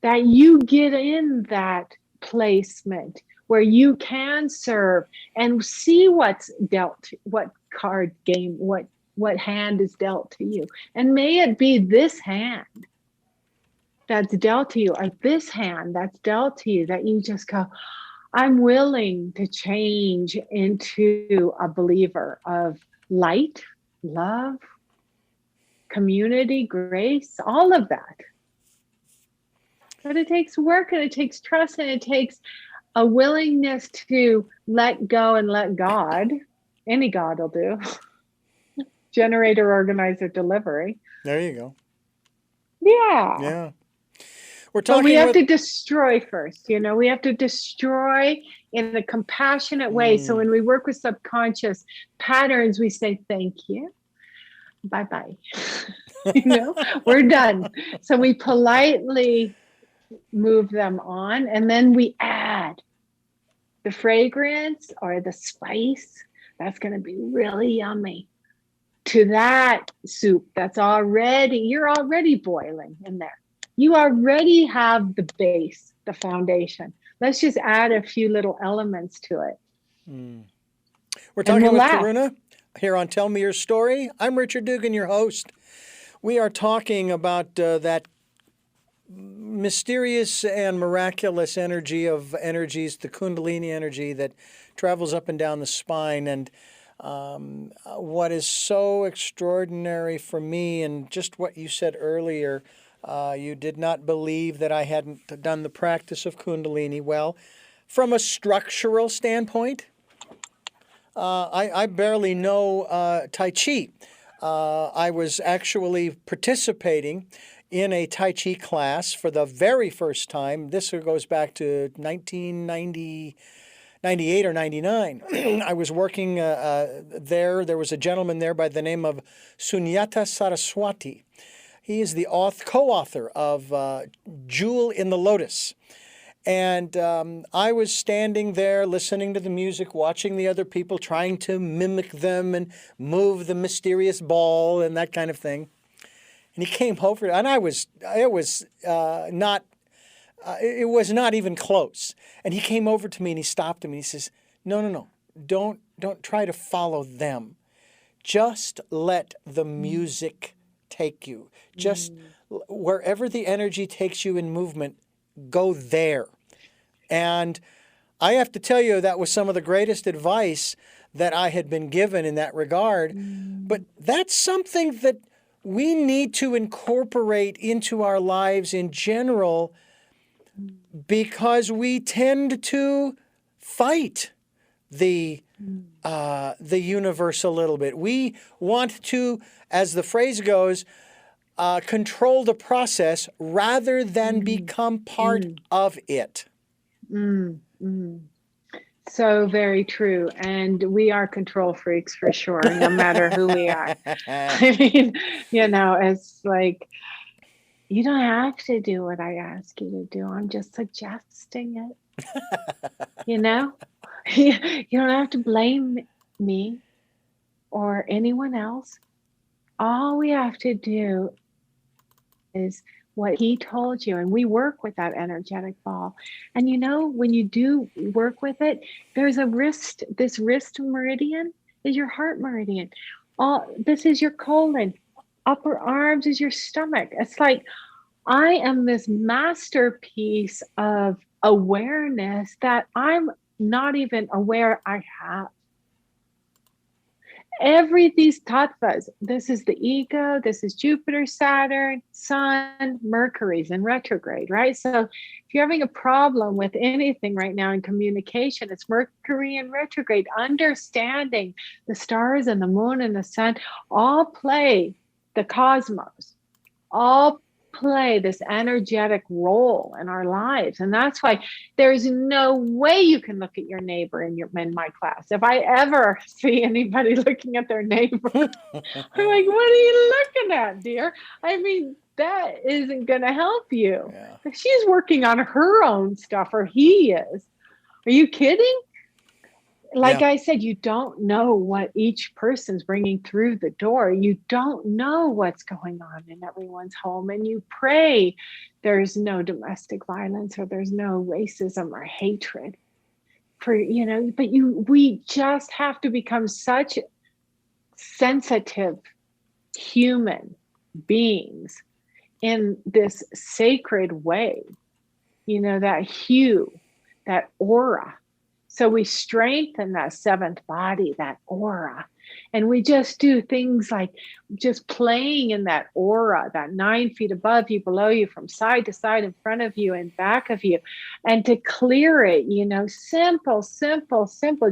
That you get in that placement where you can serve and see what's dealt, what card game, what hand is dealt to you. And may it be this hand that's dealt to you, or this hand that's dealt to you, that you just go, I'm willing to change into a believer of light, love, community, grace, all of that. But it takes work, and it takes trust, and it takes a willingness to let go and let God. Any God will do. Generator, organizer, delivery. There you go. Yeah. Yeah. But we have to destroy first. We have to destroy in a compassionate way. So when we work with subconscious patterns, we say, thank you. Bye-bye. We're done. So we politely move them on, and then we add the fragrance or the spice that's going to be really yummy to that soup you're already boiling in there. You already have the base, the foundation. Let's just add a few little elements to it. We're talking with Karuna here on Tell Me Your Story. I'm Richard Dugan, your host. We are talking about that mysterious and miraculous energies, the Kundalini energy that travels up and down the spine. And what is so extraordinary for me, and just what you said earlier, you did not believe that I hadn't done the practice of Kundalini. Well, from a structural standpoint, I barely know Tai Chi. I was actually participating in a Tai Chi class for the very first time. This goes back to 1998 or 99. I was working there. There was a gentleman there by the name of Sunyata Saraswati. He is the co-author of Jewel in the Lotus. And I was standing there listening to the music, watching the other people, trying to mimic them and move the mysterious ball and that kind of thing. And he came over, and it was not even close. And he came over to me and he stopped him and he says, no, don't try to follow them. Just let the music take you. Just wherever the energy takes you in movement, go there. And I have to tell you, that was some of the greatest advice that I had been given in that regard. But that's something that we need to incorporate into our lives in general, because we tend to fight the universe a little bit. We want to, as the phrase goes, control the process rather than become part of it. So very true. And we are control freaks for sure, no matter who we are. I mean, it's like, you don't have to do what I ask you to do. I'm just suggesting it. You know, you don't have to blame me or anyone else. All we have to do is what he told you, and we work with that energetic ball. And you know, when you do work with it, there's a wrist. This wrist meridian is your heart meridian. All this is your colon. Upper arms is your stomach. It's like I am this masterpiece of awareness that I'm not even aware I have. These tattvas, this is the ego, this is Jupiter, Saturn, Sun, Mercury's in retrograde, right? So if you're having a problem with anything right now in communication, it's Mercury in retrograde. Understanding the stars and the moon and the sun all play the cosmos, all play this energetic role in our lives. And that's why there's no way you can look at your neighbor in my class. If I ever see anybody looking at their neighbor, I'm like, what are you looking at, dear? I mean, that isn't going to help you. Yeah. If she's working on her own stuff, or he is. Are you kidding? Like I said, you don't know what each person's bringing through the door. You don't know what's going on in everyone's home. And you pray there's no domestic violence, or there's no racism or hatred for, but we just have to become such sensitive human beings in this sacred way, that hue, that aura. So we strengthen that seventh body, that aura. And we just do things like just playing in that aura, that 9 feet above you, below you, from side to side, in front of you and back of you. And to clear it, simple,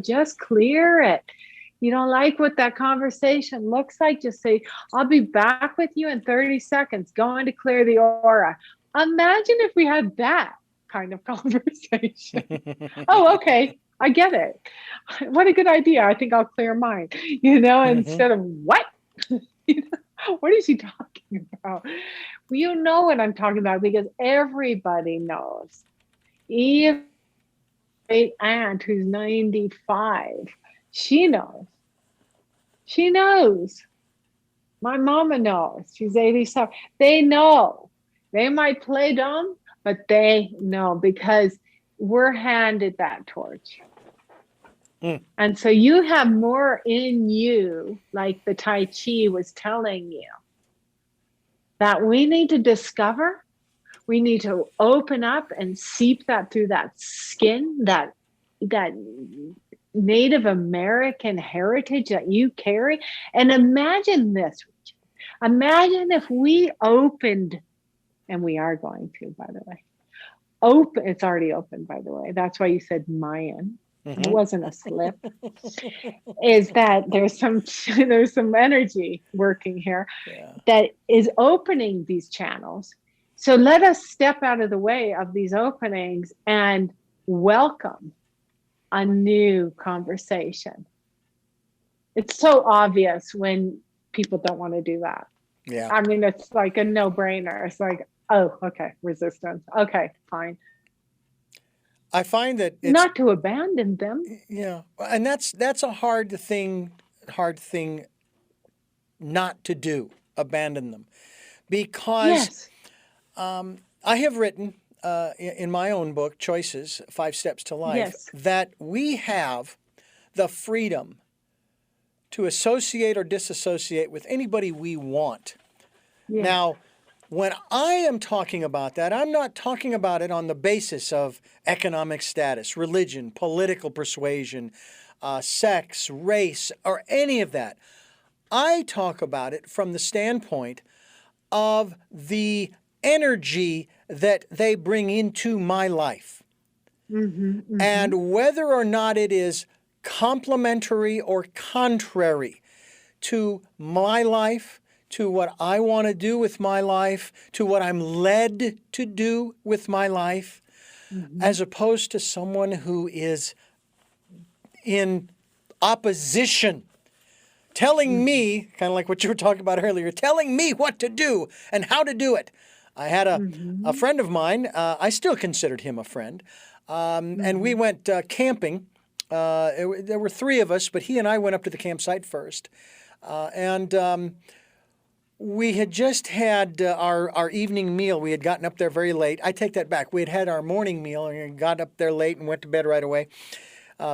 just clear it. You don't like what that conversation looks like, just say, I'll be back with you in 30 seconds, going to clear the aura. Imagine if we had that kind of conversation. Oh, okay. I get it. What a good idea. I think I'll clear mine, instead of what? What is he talking about? Well, you know what I'm talking about, because everybody knows. Even my aunt, who's 95, she knows. She knows. My mama knows. She's 87. They know. They might play dumb, but they know, because we're handed that torch. And so you have more in you, like the Tai Chi was telling you, that we need to discover. We need to open up and seep that through that skin, that Native American heritage that you carry. And imagine this. Imagine if we opened, and we are going to, by the way. It's already open, by the way. That's why you said Mayan. It wasn't a slip. Is that there's some energy working here that is opening these channels. So let us step out of the way of these openings and welcome a new conversation. It's so obvious when people don't want to do that. Yeah. I mean, it's like a no-brainer. It's like, oh, okay, resistance. Okay, fine. I find that it's not to abandon them. Yeah, and that's a hard thing not to do, abandon them, because I have written in my own book, Choices: 5 Steps to Life, that we have the freedom to associate or disassociate with anybody we want. Now, when I am talking about that, I'm not talking about it on the basis of economic status, religion, political persuasion, sex, race, or any of that. I talk about it from the standpoint of the energy that they bring into my life. And whether or not it is complementary or contrary to my life, to what I want to do with my life, to what I'm led to do with my life, as opposed to someone who is in opposition, telling me, kind of like what you were talking about earlier, telling me what to do and how to do it. I had a friend of mine, I still considered him a friend, And we went camping. There were three of us, but he and I went up to the campsite first. And we had just had our evening meal. We had gotten up there very late. I take that back. We had had our morning meal and got up there late and went to bed right away,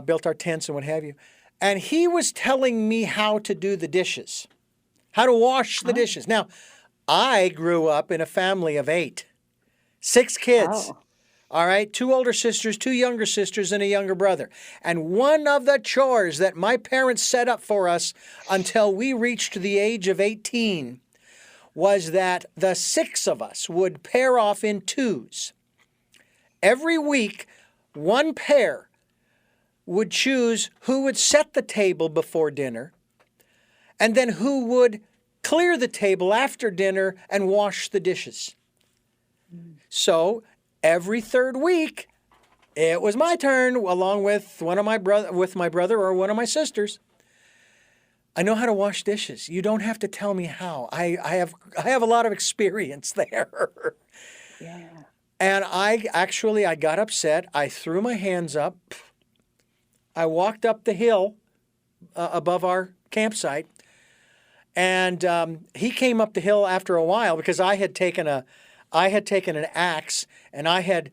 built our tents and what have you. And he was telling me how to do the dishes, how to wash the dishes. Now, I grew up in a family of 8, 6 kids. All right, 2 older sisters, 2 younger sisters, and a younger brother. And one of the chores that my parents set up for us until we reached the age of 18 was that the 6 of us would pair off in 2s. Every week, one pair would choose who would set the table before dinner, and then who would clear the table after dinner and wash the dishes. So every 3rd week, it was my turn, along with my brother or one of my sisters. I know how to wash dishes. You don't have to tell me how. I have a lot of experience there. Yeah. And I got upset. I threw my hands up. I walked up the hill above our campsite, and he came up the hill after a while because I had taken an axe and I had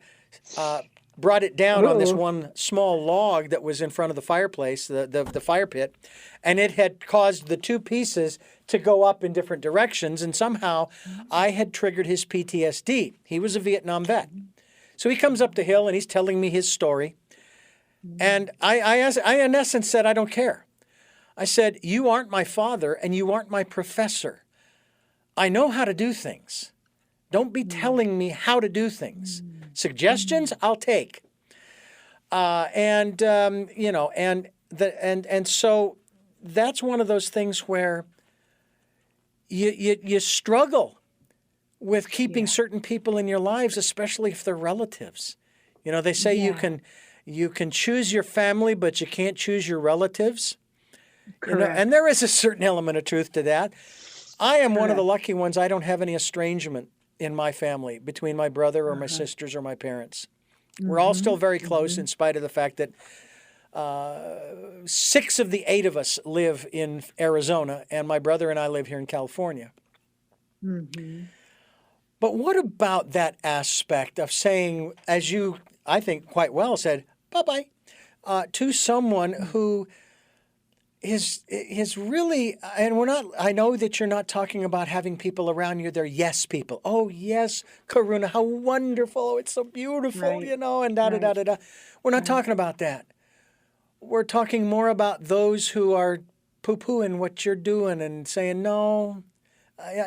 brought it down on this one small log that was in front of the fireplace, the fire pit, and it had caused the 2 pieces to go up in different directions, and somehow I had triggered his PTSD. He was a Vietnam vet. So he comes up the hill and he's telling me his story, and I in essence said, I don't care. I said, you aren't my father and you aren't my professor. I know how to do things. Don't be telling me how to do things. Suggestions, I'll take. So that's one of those things where you struggle with keeping certain people in your lives, especially if they're relatives. You know, they say you can choose your family, but you can't choose your relatives. Correct. You know, and there is a certain element of truth to that. I am one of the lucky ones. I don't have any estrangement in my family between my brother or my sisters or my parents. We're all still very close in spite of the fact that 6 of the 8 of us live in Arizona, and my brother and I live here in California. But what about that aspect of saying, as you, I think, quite well said, bye-bye, to someone who is really, and I know that you're not talking about having people around you, they're yes people. Oh, yes, Karuna, how wonderful. Oh, it's so beautiful, you know, and da-da-da-da-da. We're not talking about that. We're talking more about those who are poo-pooing what you're doing and saying, no,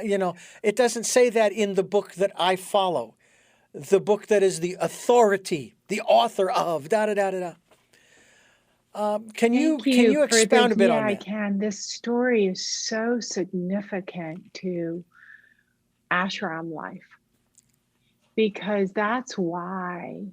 you know, it doesn't say that in the book that I follow, the book that is the authority, the author of, da-da-da-da-da. Can you expound a bit on that? I can. This story is so significant to ashram life because that's why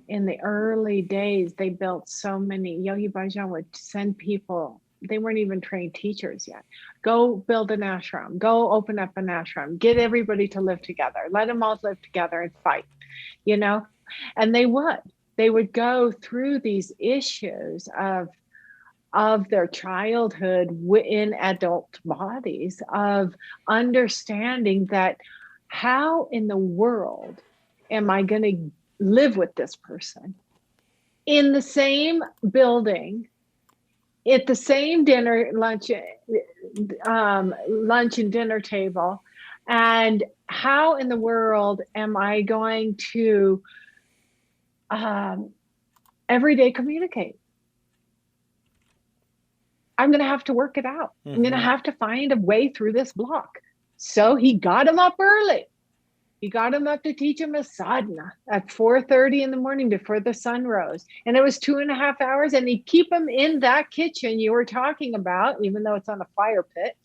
in the early days they built so many. Yogi Bhajan would send people, they weren't even trained teachers yet. Go build an ashram, go open up an ashram, get everybody to live together, let them all live together and fight, you know, and they would go through these issues of their childhood in adult bodies, of understanding that how in the world am I going to live with this person in the same building, at the same lunch and dinner table, and how in the world am I going to every day communicate? I'm going to have to work it out. I'm going to have to find a way through this block. So he got him up early. He got him up to teach him a sadhana at 4:30 in the morning before the sun rose. And it was 2.5 hours. And he'd keep him in that kitchen you were talking about, even though it's on a fire pit,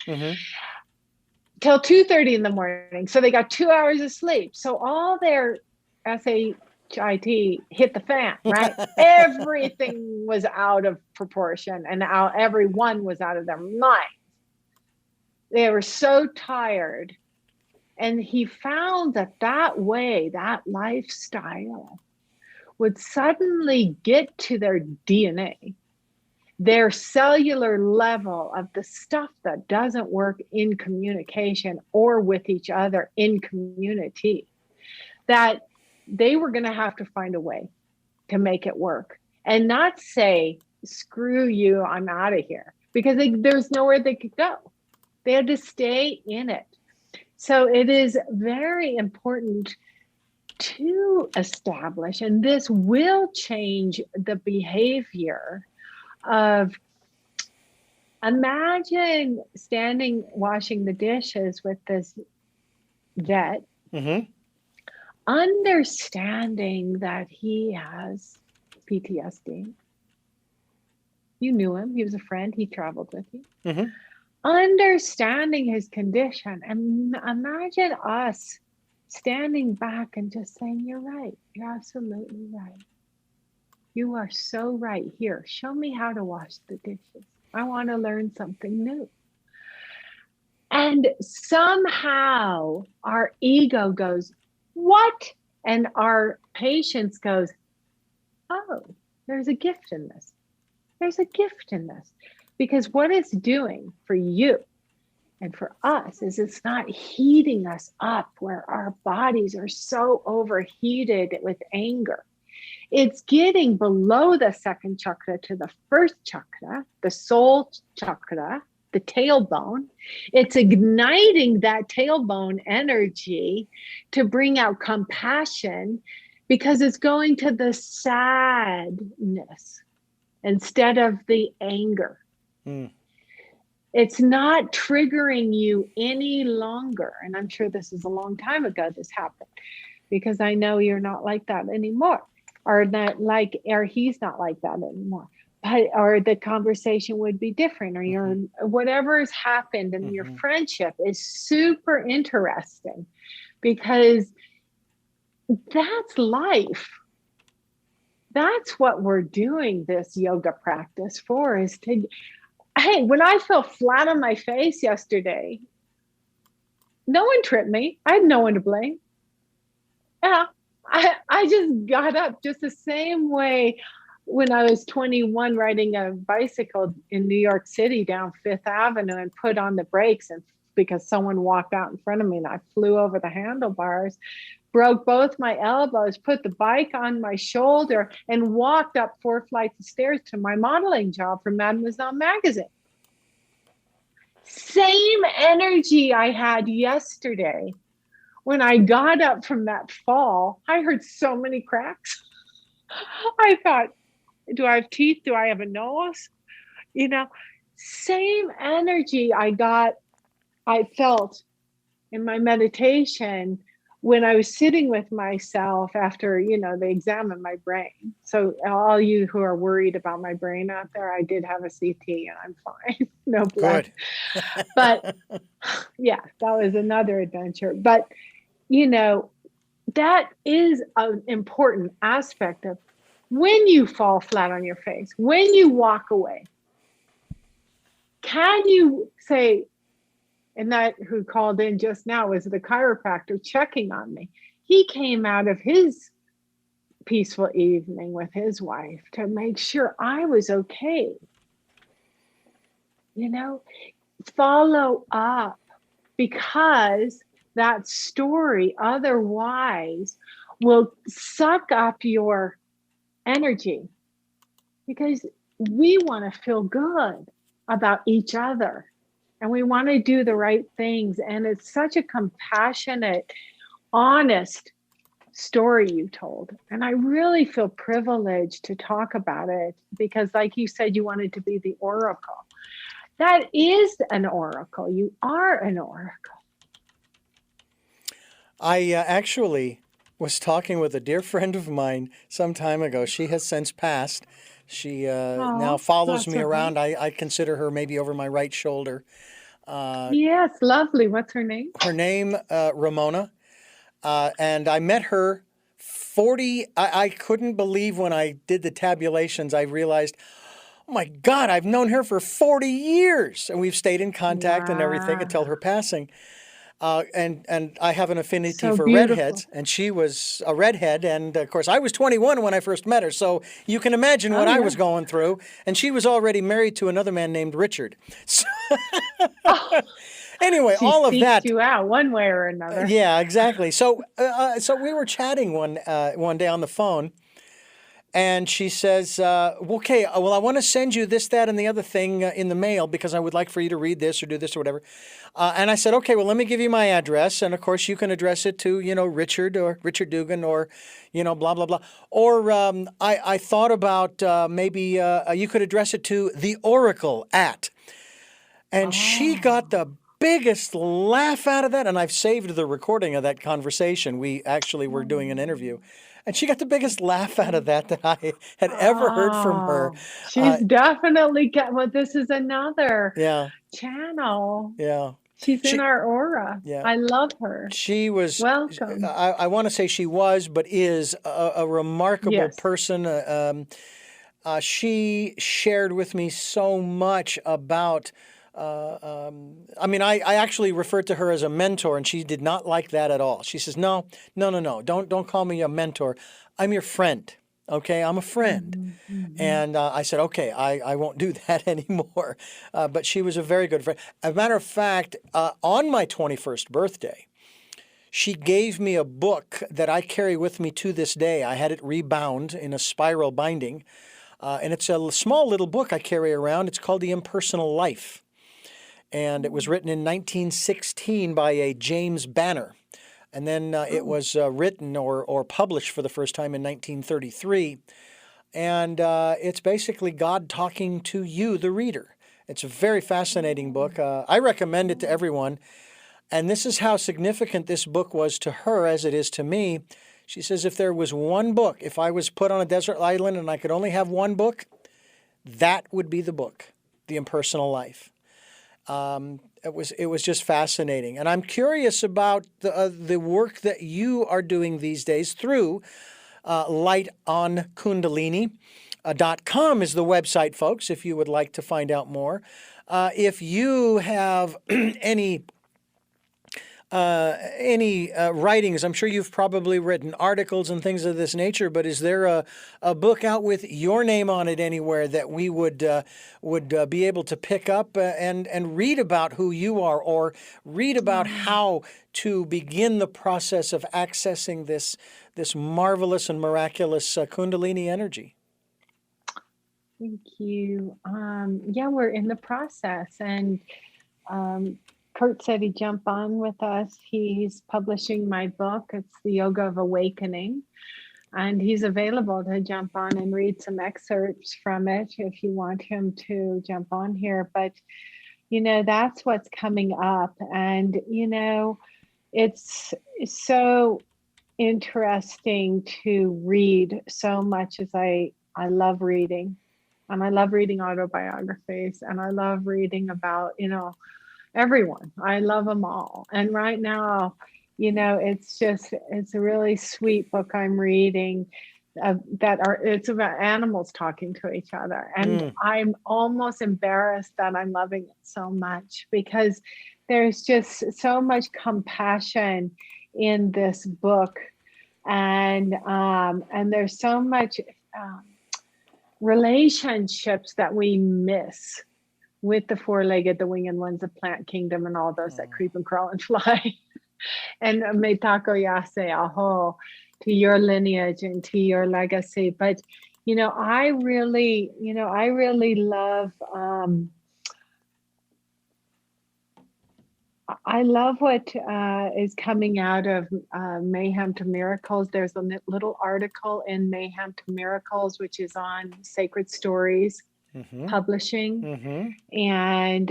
till 2:30 in the morning. So they got 2 hours of sleep. So all their SAT hit the fan, right? Everything was out of proportion and everyone was out of their minds. They were so tired. And he found that way, that lifestyle, would suddenly get to their DNA, their cellular level of the stuff that doesn't work in communication or with each other in community, that they were going to have to find a way to make it work and not say, screw you, I'm out of here, because there's nowhere they could go. They had to stay in it. So it is very important to establish, and this will change the behavior of, imagine standing washing the dishes with this vet, understanding that he has PTSD. You knew him, he was a friend, he traveled with you. Understanding his condition, and imagine us standing back and just saying, you're right, you're absolutely right. You are so right. Here, show me how to wash the dishes. I want to learn something new. And somehow our ego goes, what? And our patience goes, oh, there's a gift in this. There's a gift in this. Because what it's doing for you and for us is it's not heating us up where our bodies are so overheated with anger. It's getting below the second chakra to the first chakra, the soul chakra, the tailbone. It's igniting that tailbone energy to bring out compassion, because it's going to the sadness instead of the anger. It's not triggering you any longer. And I'm sure this is a long time ago this happened, because I know you're not like that anymore. Or he's not like that anymore. Or the conversation would be different, or whatever has happened in your friendship is super interesting, because that's life. That's what we're doing this yoga practice for, is to, hey, when I fell flat on my face yesterday, no one tripped me. I had no one to blame. Yeah. I just got up just the same way when I was 21 riding a bicycle in New York City down Fifth Avenue and put on the brakes, and because someone walked out in front of me and I flew over the handlebars, broke both my elbows, put the bike on my shoulder, and walked up 4 flights of stairs to my modeling job for Mademoiselle magazine. Same energy I had yesterday. When I got up from that fall, I heard so many cracks. I thought, do I have teeth? Do I have a nose? Same energy I felt in my meditation when I was sitting with myself after, they examined my brain. So all you who are worried about my brain out there, I did have a CT and I'm fine. No blood. Good. But yeah, that was another adventure. But that is an important aspect of when you fall flat on your face, when you walk away, can you say, and that who called in just now was the chiropractor checking on me. He came out of his peaceful evening with his wife to make sure I was okay. Follow up, because that story otherwise will suck up your energy, because we want to feel good about each other and we want to do the right things. And it's such a compassionate, honest story you told. And I really feel privileged to talk about it, because like you said, you wanted to be the oracle. That is an oracle. You are an oracle. I actually was talking with a dear friend of mine some time ago. She has since passed. She now follows me around. I consider her maybe over my right shoulder. Yes, lovely. What's her name? Her name, Ramona. And I met her 40. I couldn't believe when I did the tabulations, I realized, oh my God, I've known her for 40 years. And we've stayed in contact and everything until her passing. And I have an affinity So for beautiful. redheads, and she was a redhead. And of course, I was 21 when I first met her, so you can imagine what I was going through. And she was already married to another man named Richard. So anyway, She all of seeked that. you out one way or another. Yeah, exactly. So we were chatting one day on the phone. And she says, okay, well, I want to send you this, that, and the other thing in the mail because I would like for you to read this or do this or whatever. And I said, okay, well, let me give you my address. And of course, you can address it to, Richard or Richard Dugan or, blah, blah, blah. Or I thought about maybe you could address it to the Oracle at. And she got the biggest laugh out of that. And I've saved the recording of that conversation. We actually were doing an interview. And she got the biggest laugh out of that I had ever heard from her. She's definitely well, this is another Yeah. channel. Yeah. She's in our aura. Yeah. I love her. She was, welcome. I want to say she was, but is a remarkable person. She shared with me so much about, I actually referred to her as a mentor, and she did not like that at all. She says, no, don't call me a mentor. I'm your friend. Okay, I'm a friend. Mm-hmm. And I said, okay, I won't do that anymore. But she was a very good friend. As a matter of fact, on my 21st birthday, she gave me a book that I carry with me to this day. I had it rebound in a spiral binding. And it's a small little book I carry around. It's called The Impersonal Life. And it was written in 1916 by a James Banner. And then it was written or published for the first time in 1933. And it's basically God talking to you, the reader. It's a very fascinating book. I recommend it to everyone. And this is how significant this book was to her as it is to me. She says, if there was one book, if I was put on a desert island and I could only have one book, that would be the book, The Impersonal Life. It was just fascinating. And I'm curious about the work that you are doing these days through lightonkundalini.com is the website, folks, if you would like to find out more. If you have any writings, I'm sure you've probably written articles and things of this nature, but is there a book out with your name on it anywhere that we would be able to pick up and read about who you are, or read about how to begin the process of accessing this marvelous and miraculous Kundalini energy? Thank you. We're in the process, and Kurt said he'd jump on with us. He's publishing my book. It's The Yoga of Awakening. And he's available to jump on and read some excerpts from it if you want him to jump on here. But, that's what's coming up. And, it's so interesting to read so much as I love reading. And I love reading autobiographies. And I love reading about, everyone. I love them all. And right now, it's a really sweet book I'm reading it's about animals talking to each other. And I'm almost embarrassed that I'm loving it so much, because there's just so much compassion in this book. And there's so much relationships that we miss with the four-legged, the winged ones, the plant kingdom, and all those that creep and crawl and fly. And me tako yase aho to your lineage and to your legacy. But, I really love, I love what is coming out of Mayhem to Miracles. There's a little article in Mayhem to Miracles, which is on Sacred Stories. Publishing. And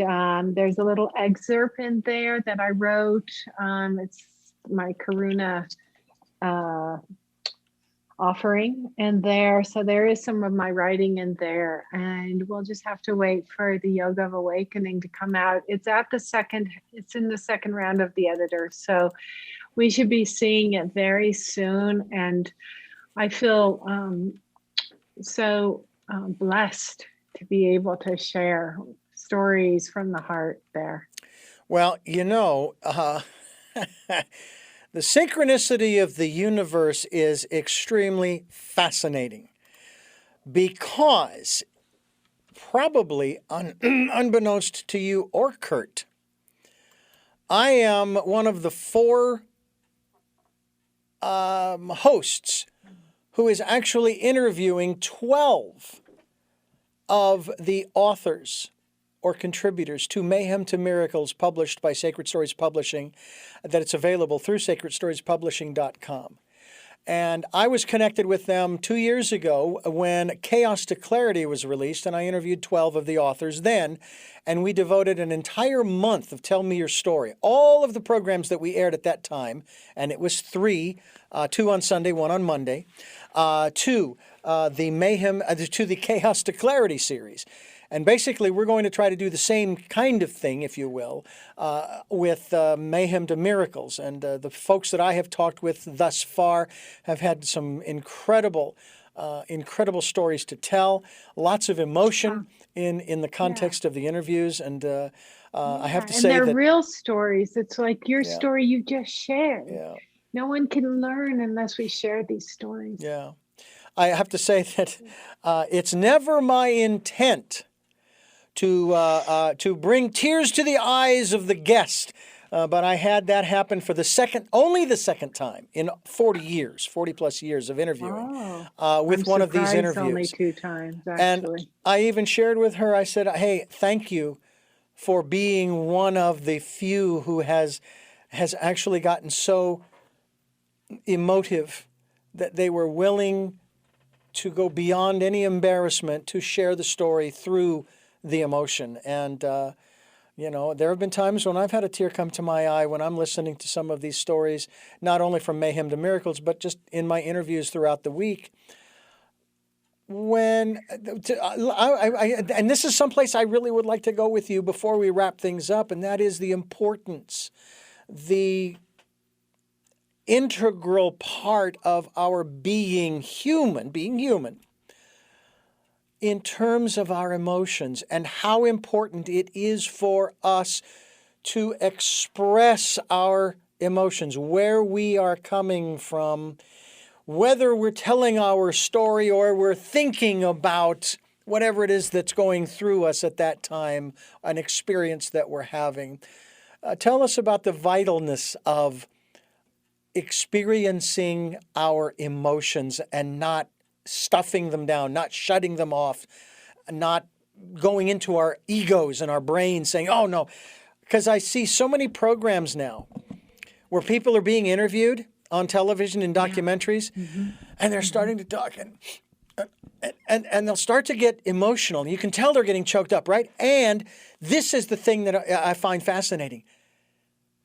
there's a little excerpt in there that I wrote. It's my Karuna offering in there. So there is some of my writing in there, and we'll just have to wait for the Yoga of Awakening to come out. It's in the second round of the editor. So we should be seeing it very soon. And I feel so blessed to be able to share stories from the heart there. Well, The synchronicity of the universe is extremely fascinating because, probably unbeknownst to you or Kurt, I am one of the 4 hosts who is actually interviewing 12 of the authors or contributors to Mayhem to Miracles, published by Sacred Stories Publishing, that it's available through sacredstoriespublishing.com. And I was connected with them 2 years ago when Chaos to Clarity was released, and I interviewed 12 of the authors then, and we devoted an entire month of Tell Me Your Story. All of the programs that we aired at that time, and it was 3, 2 on Sunday, 1 on Monday, to the Chaos to Clarity series. And basically, we're going to try to do the same kind of thing, if you will, with Mayhem to Miracles. And the folks that I have talked with thus far have had some incredible stories to tell, lots of emotion in the context of the interviews. And I have to say that... And they're real stories. It's like your story you just shared. Yeah. No one can learn unless we share these stories. Yeah. I have to say that it's never my intent to bring tears to the eyes of the guest, but I had that happen for only the second time in 40 plus years of interviewing with one of these interviews. Only 2 times, actually. And I even shared with her, I said, hey, thank you for being one of the few who has actually gotten so emotive that they were willing to go beyond any embarrassment to share the story through the emotion. And, there have been times when I've had a tear come to my eye when I'm listening to some of these stories, not only from Mayhem to Miracles, but just in my interviews throughout the week. And this is someplace I really would like to go with you before we wrap things up, and that is the importance, the integral part of our being human, in terms of our emotions, and how important it is for us to express our emotions, where we are coming from, whether we're telling our story or we're thinking about whatever it is that's going through us at that time, an experience that we're having. Tell us about the vitalness of experiencing our emotions and not stuffing them down, not shutting them off, not going into our egos and our brains saying, oh no, because I see so many programs now where people are being interviewed on television in documentaries, and they're starting to talk and they'll start to get emotional. You can tell they're getting choked up, right? And this is the thing that I find fascinating.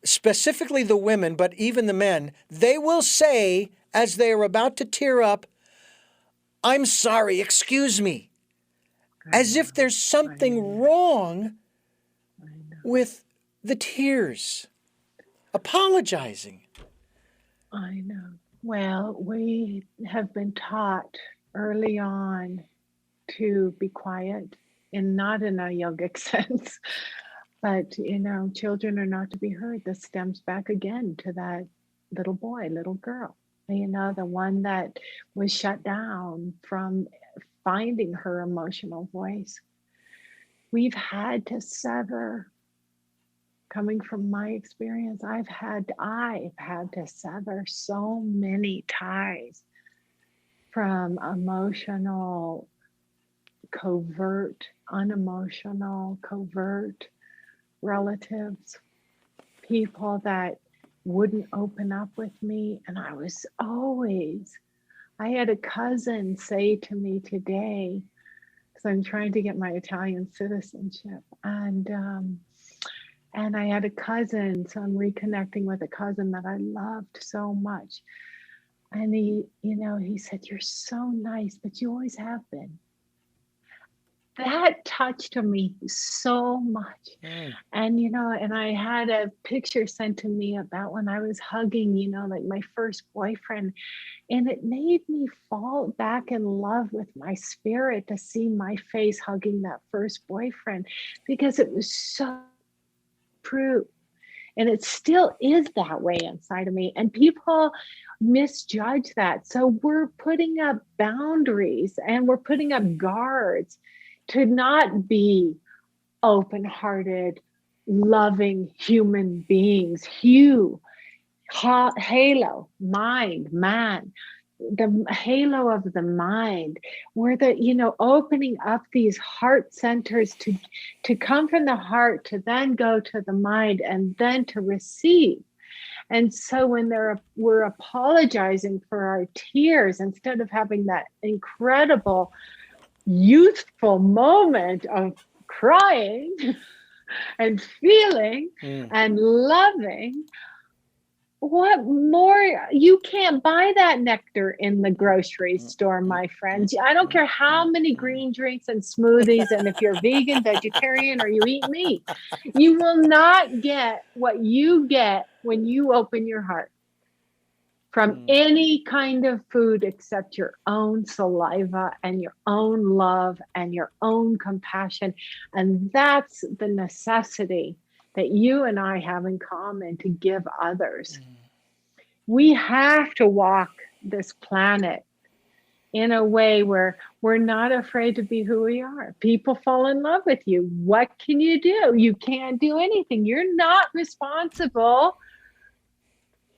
Specifically the women, but even the men, they will say as they are about to tear up, I'm sorry, excuse me, as if there's something wrong with the tears, apologizing. I know. Well, we have been taught early on to be quiet, and not in a yogic sense, but, children are not to be heard. This stems back again to that little boy, little girl. The one that was shut down from finding her emotional voice. We've had to sever, coming from my experience, I've had to sever so many ties from emotional, covert, unemotional, covert relatives, people that wouldn't open up with me. And I had a cousin say to me today, because I'm trying to get my Italian citizenship, and I had a cousin, so I'm reconnecting with a cousin that I loved so much. And he said, you're so nice, but you always have been. That touched me so much. And, and I had a picture sent to me about when I was hugging, like my first boyfriend, and it made me fall back in love with my spirit to see my face hugging that first boyfriend, because it was so true. And it still is that way inside of me. And people misjudge that. So we're putting up boundaries and we're putting up guards to not be open-hearted, loving human beings. Halo, mind, man, the halo of the mind, where opening up these heart centers to come from the heart, to then go to the mind, and then to receive. And so when we're apologizing for our tears, instead of having that incredible youthful moment of crying and feeling and loving, what more? You can't buy that nectar in the grocery store, my friends. I don't care how many green drinks and smoothies, and if you're vegan, vegetarian, or you eat meat, you will not get what you get when you open your heart from any kind of food except your own saliva and your own love and your own compassion. And that's the necessity that you and I have in common to give others. We have to walk this planet in a way where we're not afraid to be who we are. People fall in love with you. What can you do? You can't do anything. You're not responsible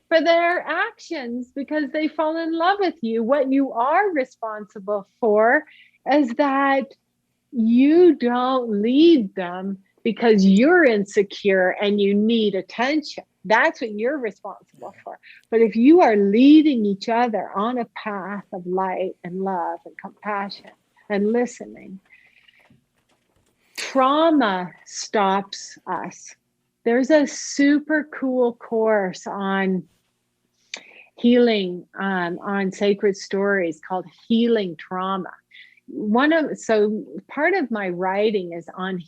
for their actions because they fall in love with you. What you are responsible for is that you don't lead them because you're insecure and you need attention. That's what you're responsible for. But if you are leading each other on a path of light and love and compassion and listening, trauma stops us. There's a super cool course on healing on sacred stories called Healing Trauma. So part of my writing is on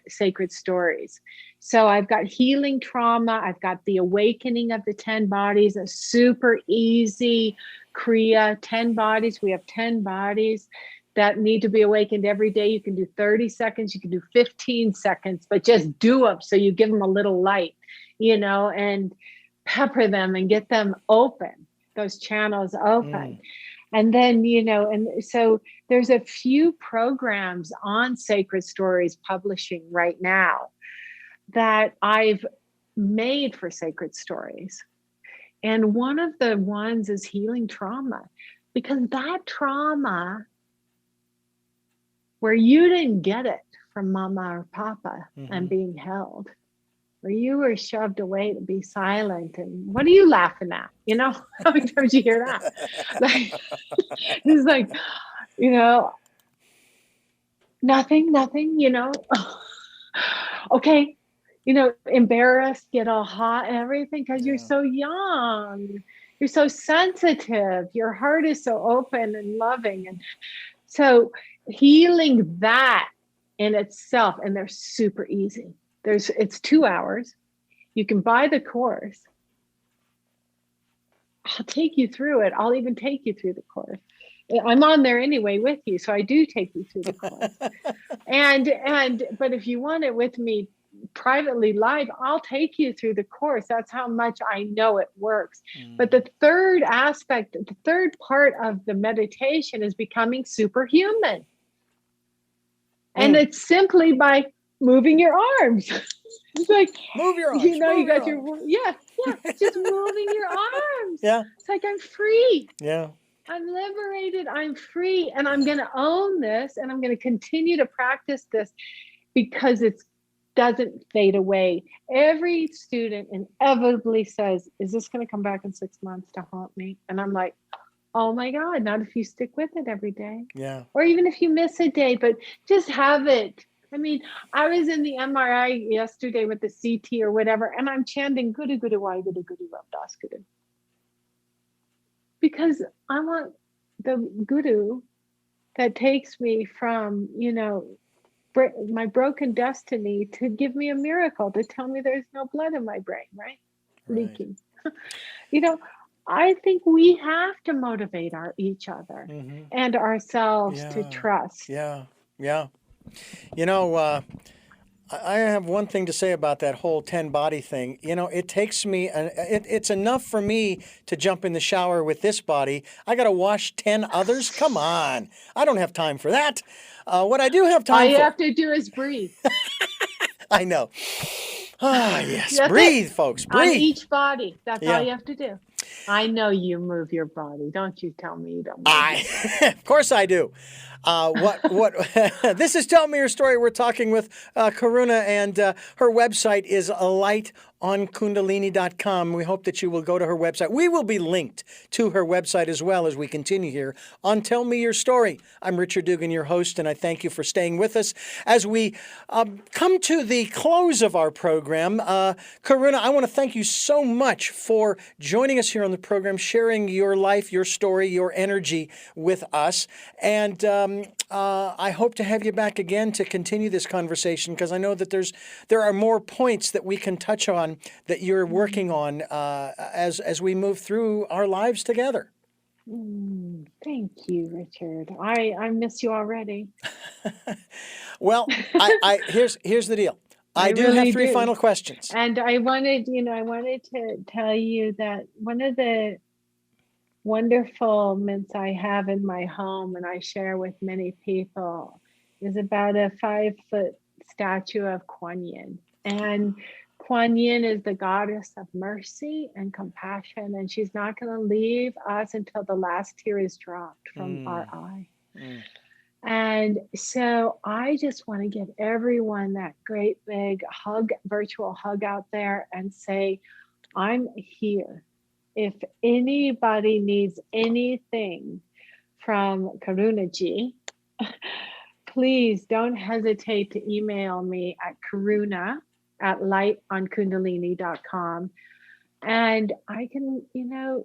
sacred stories. So I've got healing trauma. I've got the awakening of the 10 bodies, a super easy Kriya, 10 bodies. We have 10 bodies that need to be awakened every day. You can do 30 seconds, you can do 15 seconds, but just do them. So you give them a little light, and pepper them and get them open, those channels open. And then, and so there's a few programs on Sacred Stories publishing right now that I've made for Sacred Stories. And one of the ones is healing trauma, because that trauma where you didn't get it from mama or papa and being held, where you were shoved away to be silent. And what are you laughing at? How many times you hear that? It's like, nothing, okay, embarrassed, get all hot and everything because you're so young. You're so sensitive. Your heart is so open and loving. And so healing that in itself, and they're super easy. It's 2 hours. You can buy the course. I'll take you through it. I'll even take you through the course. I'm on there anyway with you, so I do take you through the course. But if you want it with me privately live, I'll take you through the course. That's how much I know it works. But the third part of the meditation is becoming superhuman. And it's simply by moving your arms. It's like, move your arms. You got just moving your arms. Yeah. It's like, I'm free. Yeah. I'm liberated. I'm free. And I'm going to own this. And I'm going to continue to practice this because it doesn't fade away. Every student inevitably says, is this going to come back in 6 months to haunt me? And I'm like, oh my God, not if you stick with it every day. Yeah. Or even if you miss a day, but just have it. I mean, I was in the MRI yesterday with the CT or whatever, and I'm chanting Guru Guru Wai Guru Guru Ravdas Guru. Because I want the Guru that takes me from, my broken destiny to give me a miracle, to tell me there's no blood in my brain, right? Leaking. I think we have to motivate each other and ourselves to trust. Yeah. I have one thing to say about that whole 10 body thing. You know, it takes me, it's enough for me to jump in the shower with this body. I got to wash 10 others? Come on. I don't have time for that. What I do have All time you for. have to do is breathe. I know. Ah, yes. That's Breathe, it. folks. On Breathe. each body. That's Yeah. all you have to do. I know you move your body. Don't you tell me you don't move your body. Of course I do. This is Tell Me Your Story. We're talking with Karuna, and her website is lightonkundalini.com. We hope that you will go to her website. We will be linked to her website as well as we continue here on Tell Me Your Story. I'm Richard Dugan, your host, and I thank you for staying with us as we come to the close of our program. Karuna, I want to thank you so much for joining us here on the program, sharing your life, your story, your energy with us. And I hope to have you back again to continue this conversation, because I know that there are more points that we can touch on that you're working on as we move through our lives together. Thank you, Richard. I miss you already. Well, here's the deal. I do really have three final questions. And I wanted to tell you that one of the wonderful mints I have in my home, and I share with many people, is about a 5-foot statue of Kuan Yin. And Kuan Yin is the goddess of mercy and compassion, and she's not going to leave us until the last tear is dropped from our eye. And so I just want to give everyone that great big hug, virtual hug out there, and say, I'm here. If anybody needs anything from Karuna ji, please don't hesitate to email me at karuna@lightonkundalini.com. And I can,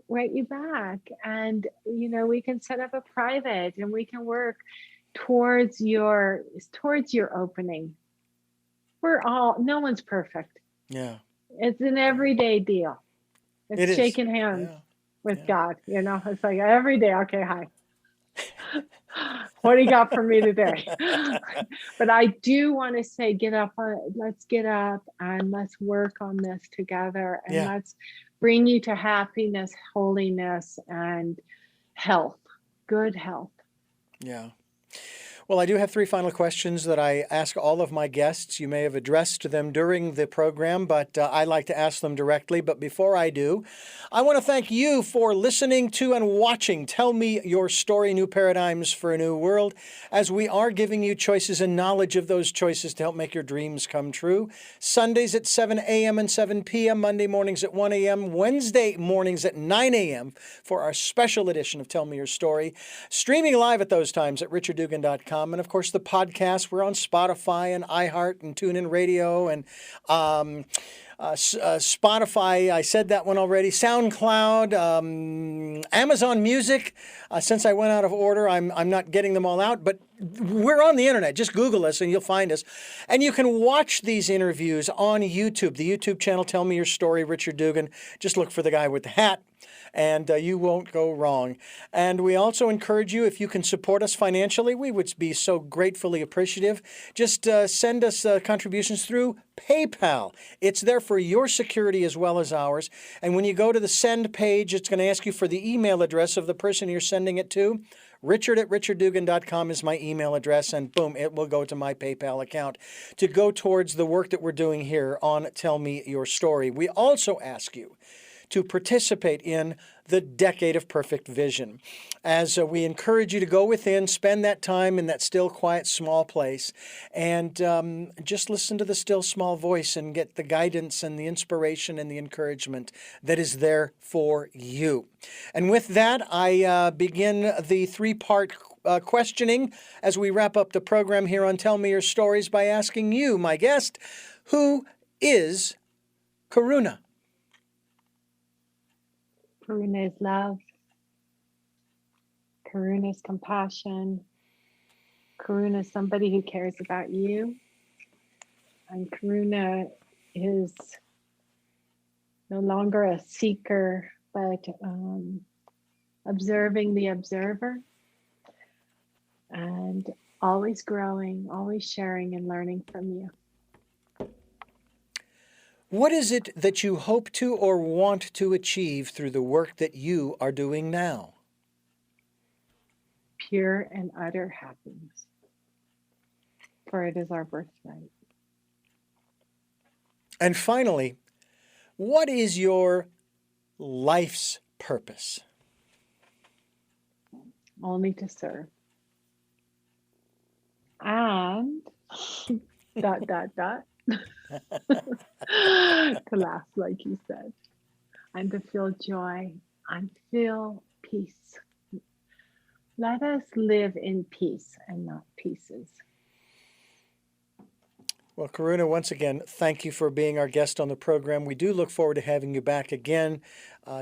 write you back, and, we can set up a private, and we can work towards your opening. No one's perfect. Yeah. It's an everyday deal. It's shaking hands with God, it's like every day. Okay, hi. What do you got for me today? But I do want to say, let's get up and let's work on this together, and let's bring you to happiness, holiness, and health, good health. Yeah. Well, I do have three final questions that I ask all of my guests. You may have addressed them during the program, but I like to ask them directly. But before I do, I want to thank you for listening to and watching Tell Me Your Story, New Paradigms for a New World, as we are giving you choices and knowledge of those choices to help make your dreams come true. Sundays at 7 a.m. and 7 p.m., Monday mornings at 1 a.m., Wednesday mornings at 9 a.m. for our special edition of Tell Me Your Story. Streaming live at those times at richarddugan.com. And of course, the podcast, we're on Spotify and iHeart and TuneIn Radio and Spotify, I said that one already, SoundCloud, Amazon Music. Since I went out of order, I'm not getting them all out, but we're on the internet. Just Google us and you'll find us. And you can watch these interviews on YouTube, the YouTube channel, Tell Me Your Story, Richard Dugan. Just look for the guy with the hat, and you won't go wrong. And we also encourage you, if you can support us financially, we would be so gratefully appreciative. Just send us contributions through PayPal. It's there for your security as well as ours. And when you go to the send page, it's going to ask you for the email address of the person you're sending it to. Richard@richarddugan.com is my email address, and boom, it will go to my PayPal account to go towards the work that we're doing here on Tell Me Your Story. We also ask you to participate in the Decade of Perfect Vision, as we encourage you to go within, spend that time in that still, quiet, small place, and just listen to the still, small voice and get the guidance and the inspiration and the encouragement that is there for you. And with that, I begin the three-part questioning as we wrap up the program here on Tell Me Your Stories by asking you, my guest, who is Karuna? Karuna is love. Karuna is compassion. Karuna is somebody who cares about you. And Karuna is no longer a seeker, but observing the observer, and always growing, always sharing and learning from you. What is it that you hope to or want to achieve through the work that you are doing now? Pure and utter happiness, for it is our birthright. And finally, what is your life's purpose? Only to serve. And ... to laugh, like you said, and to feel joy and feel peace. Let us live in peace and not pieces. Well, Karuna, once again, thank you for being our guest on the program. We do look forward to having you back again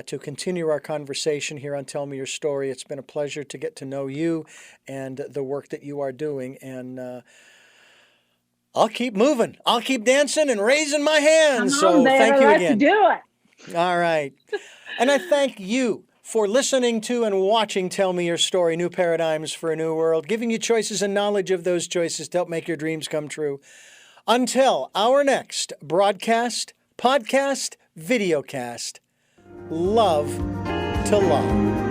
to continue our conversation here on Tell Me Your Story. It's been a pleasure to get to know you and the work that you are doing. And I'll keep moving. I'll keep dancing and raising my hands. So thank you again. Let's do it. All right. And I thank you for listening to and watching Tell Me Your Story, New Paradigms for a New World, giving you choices and knowledge of those choices to help make your dreams come true. Until our next broadcast, podcast, videocast, love to love.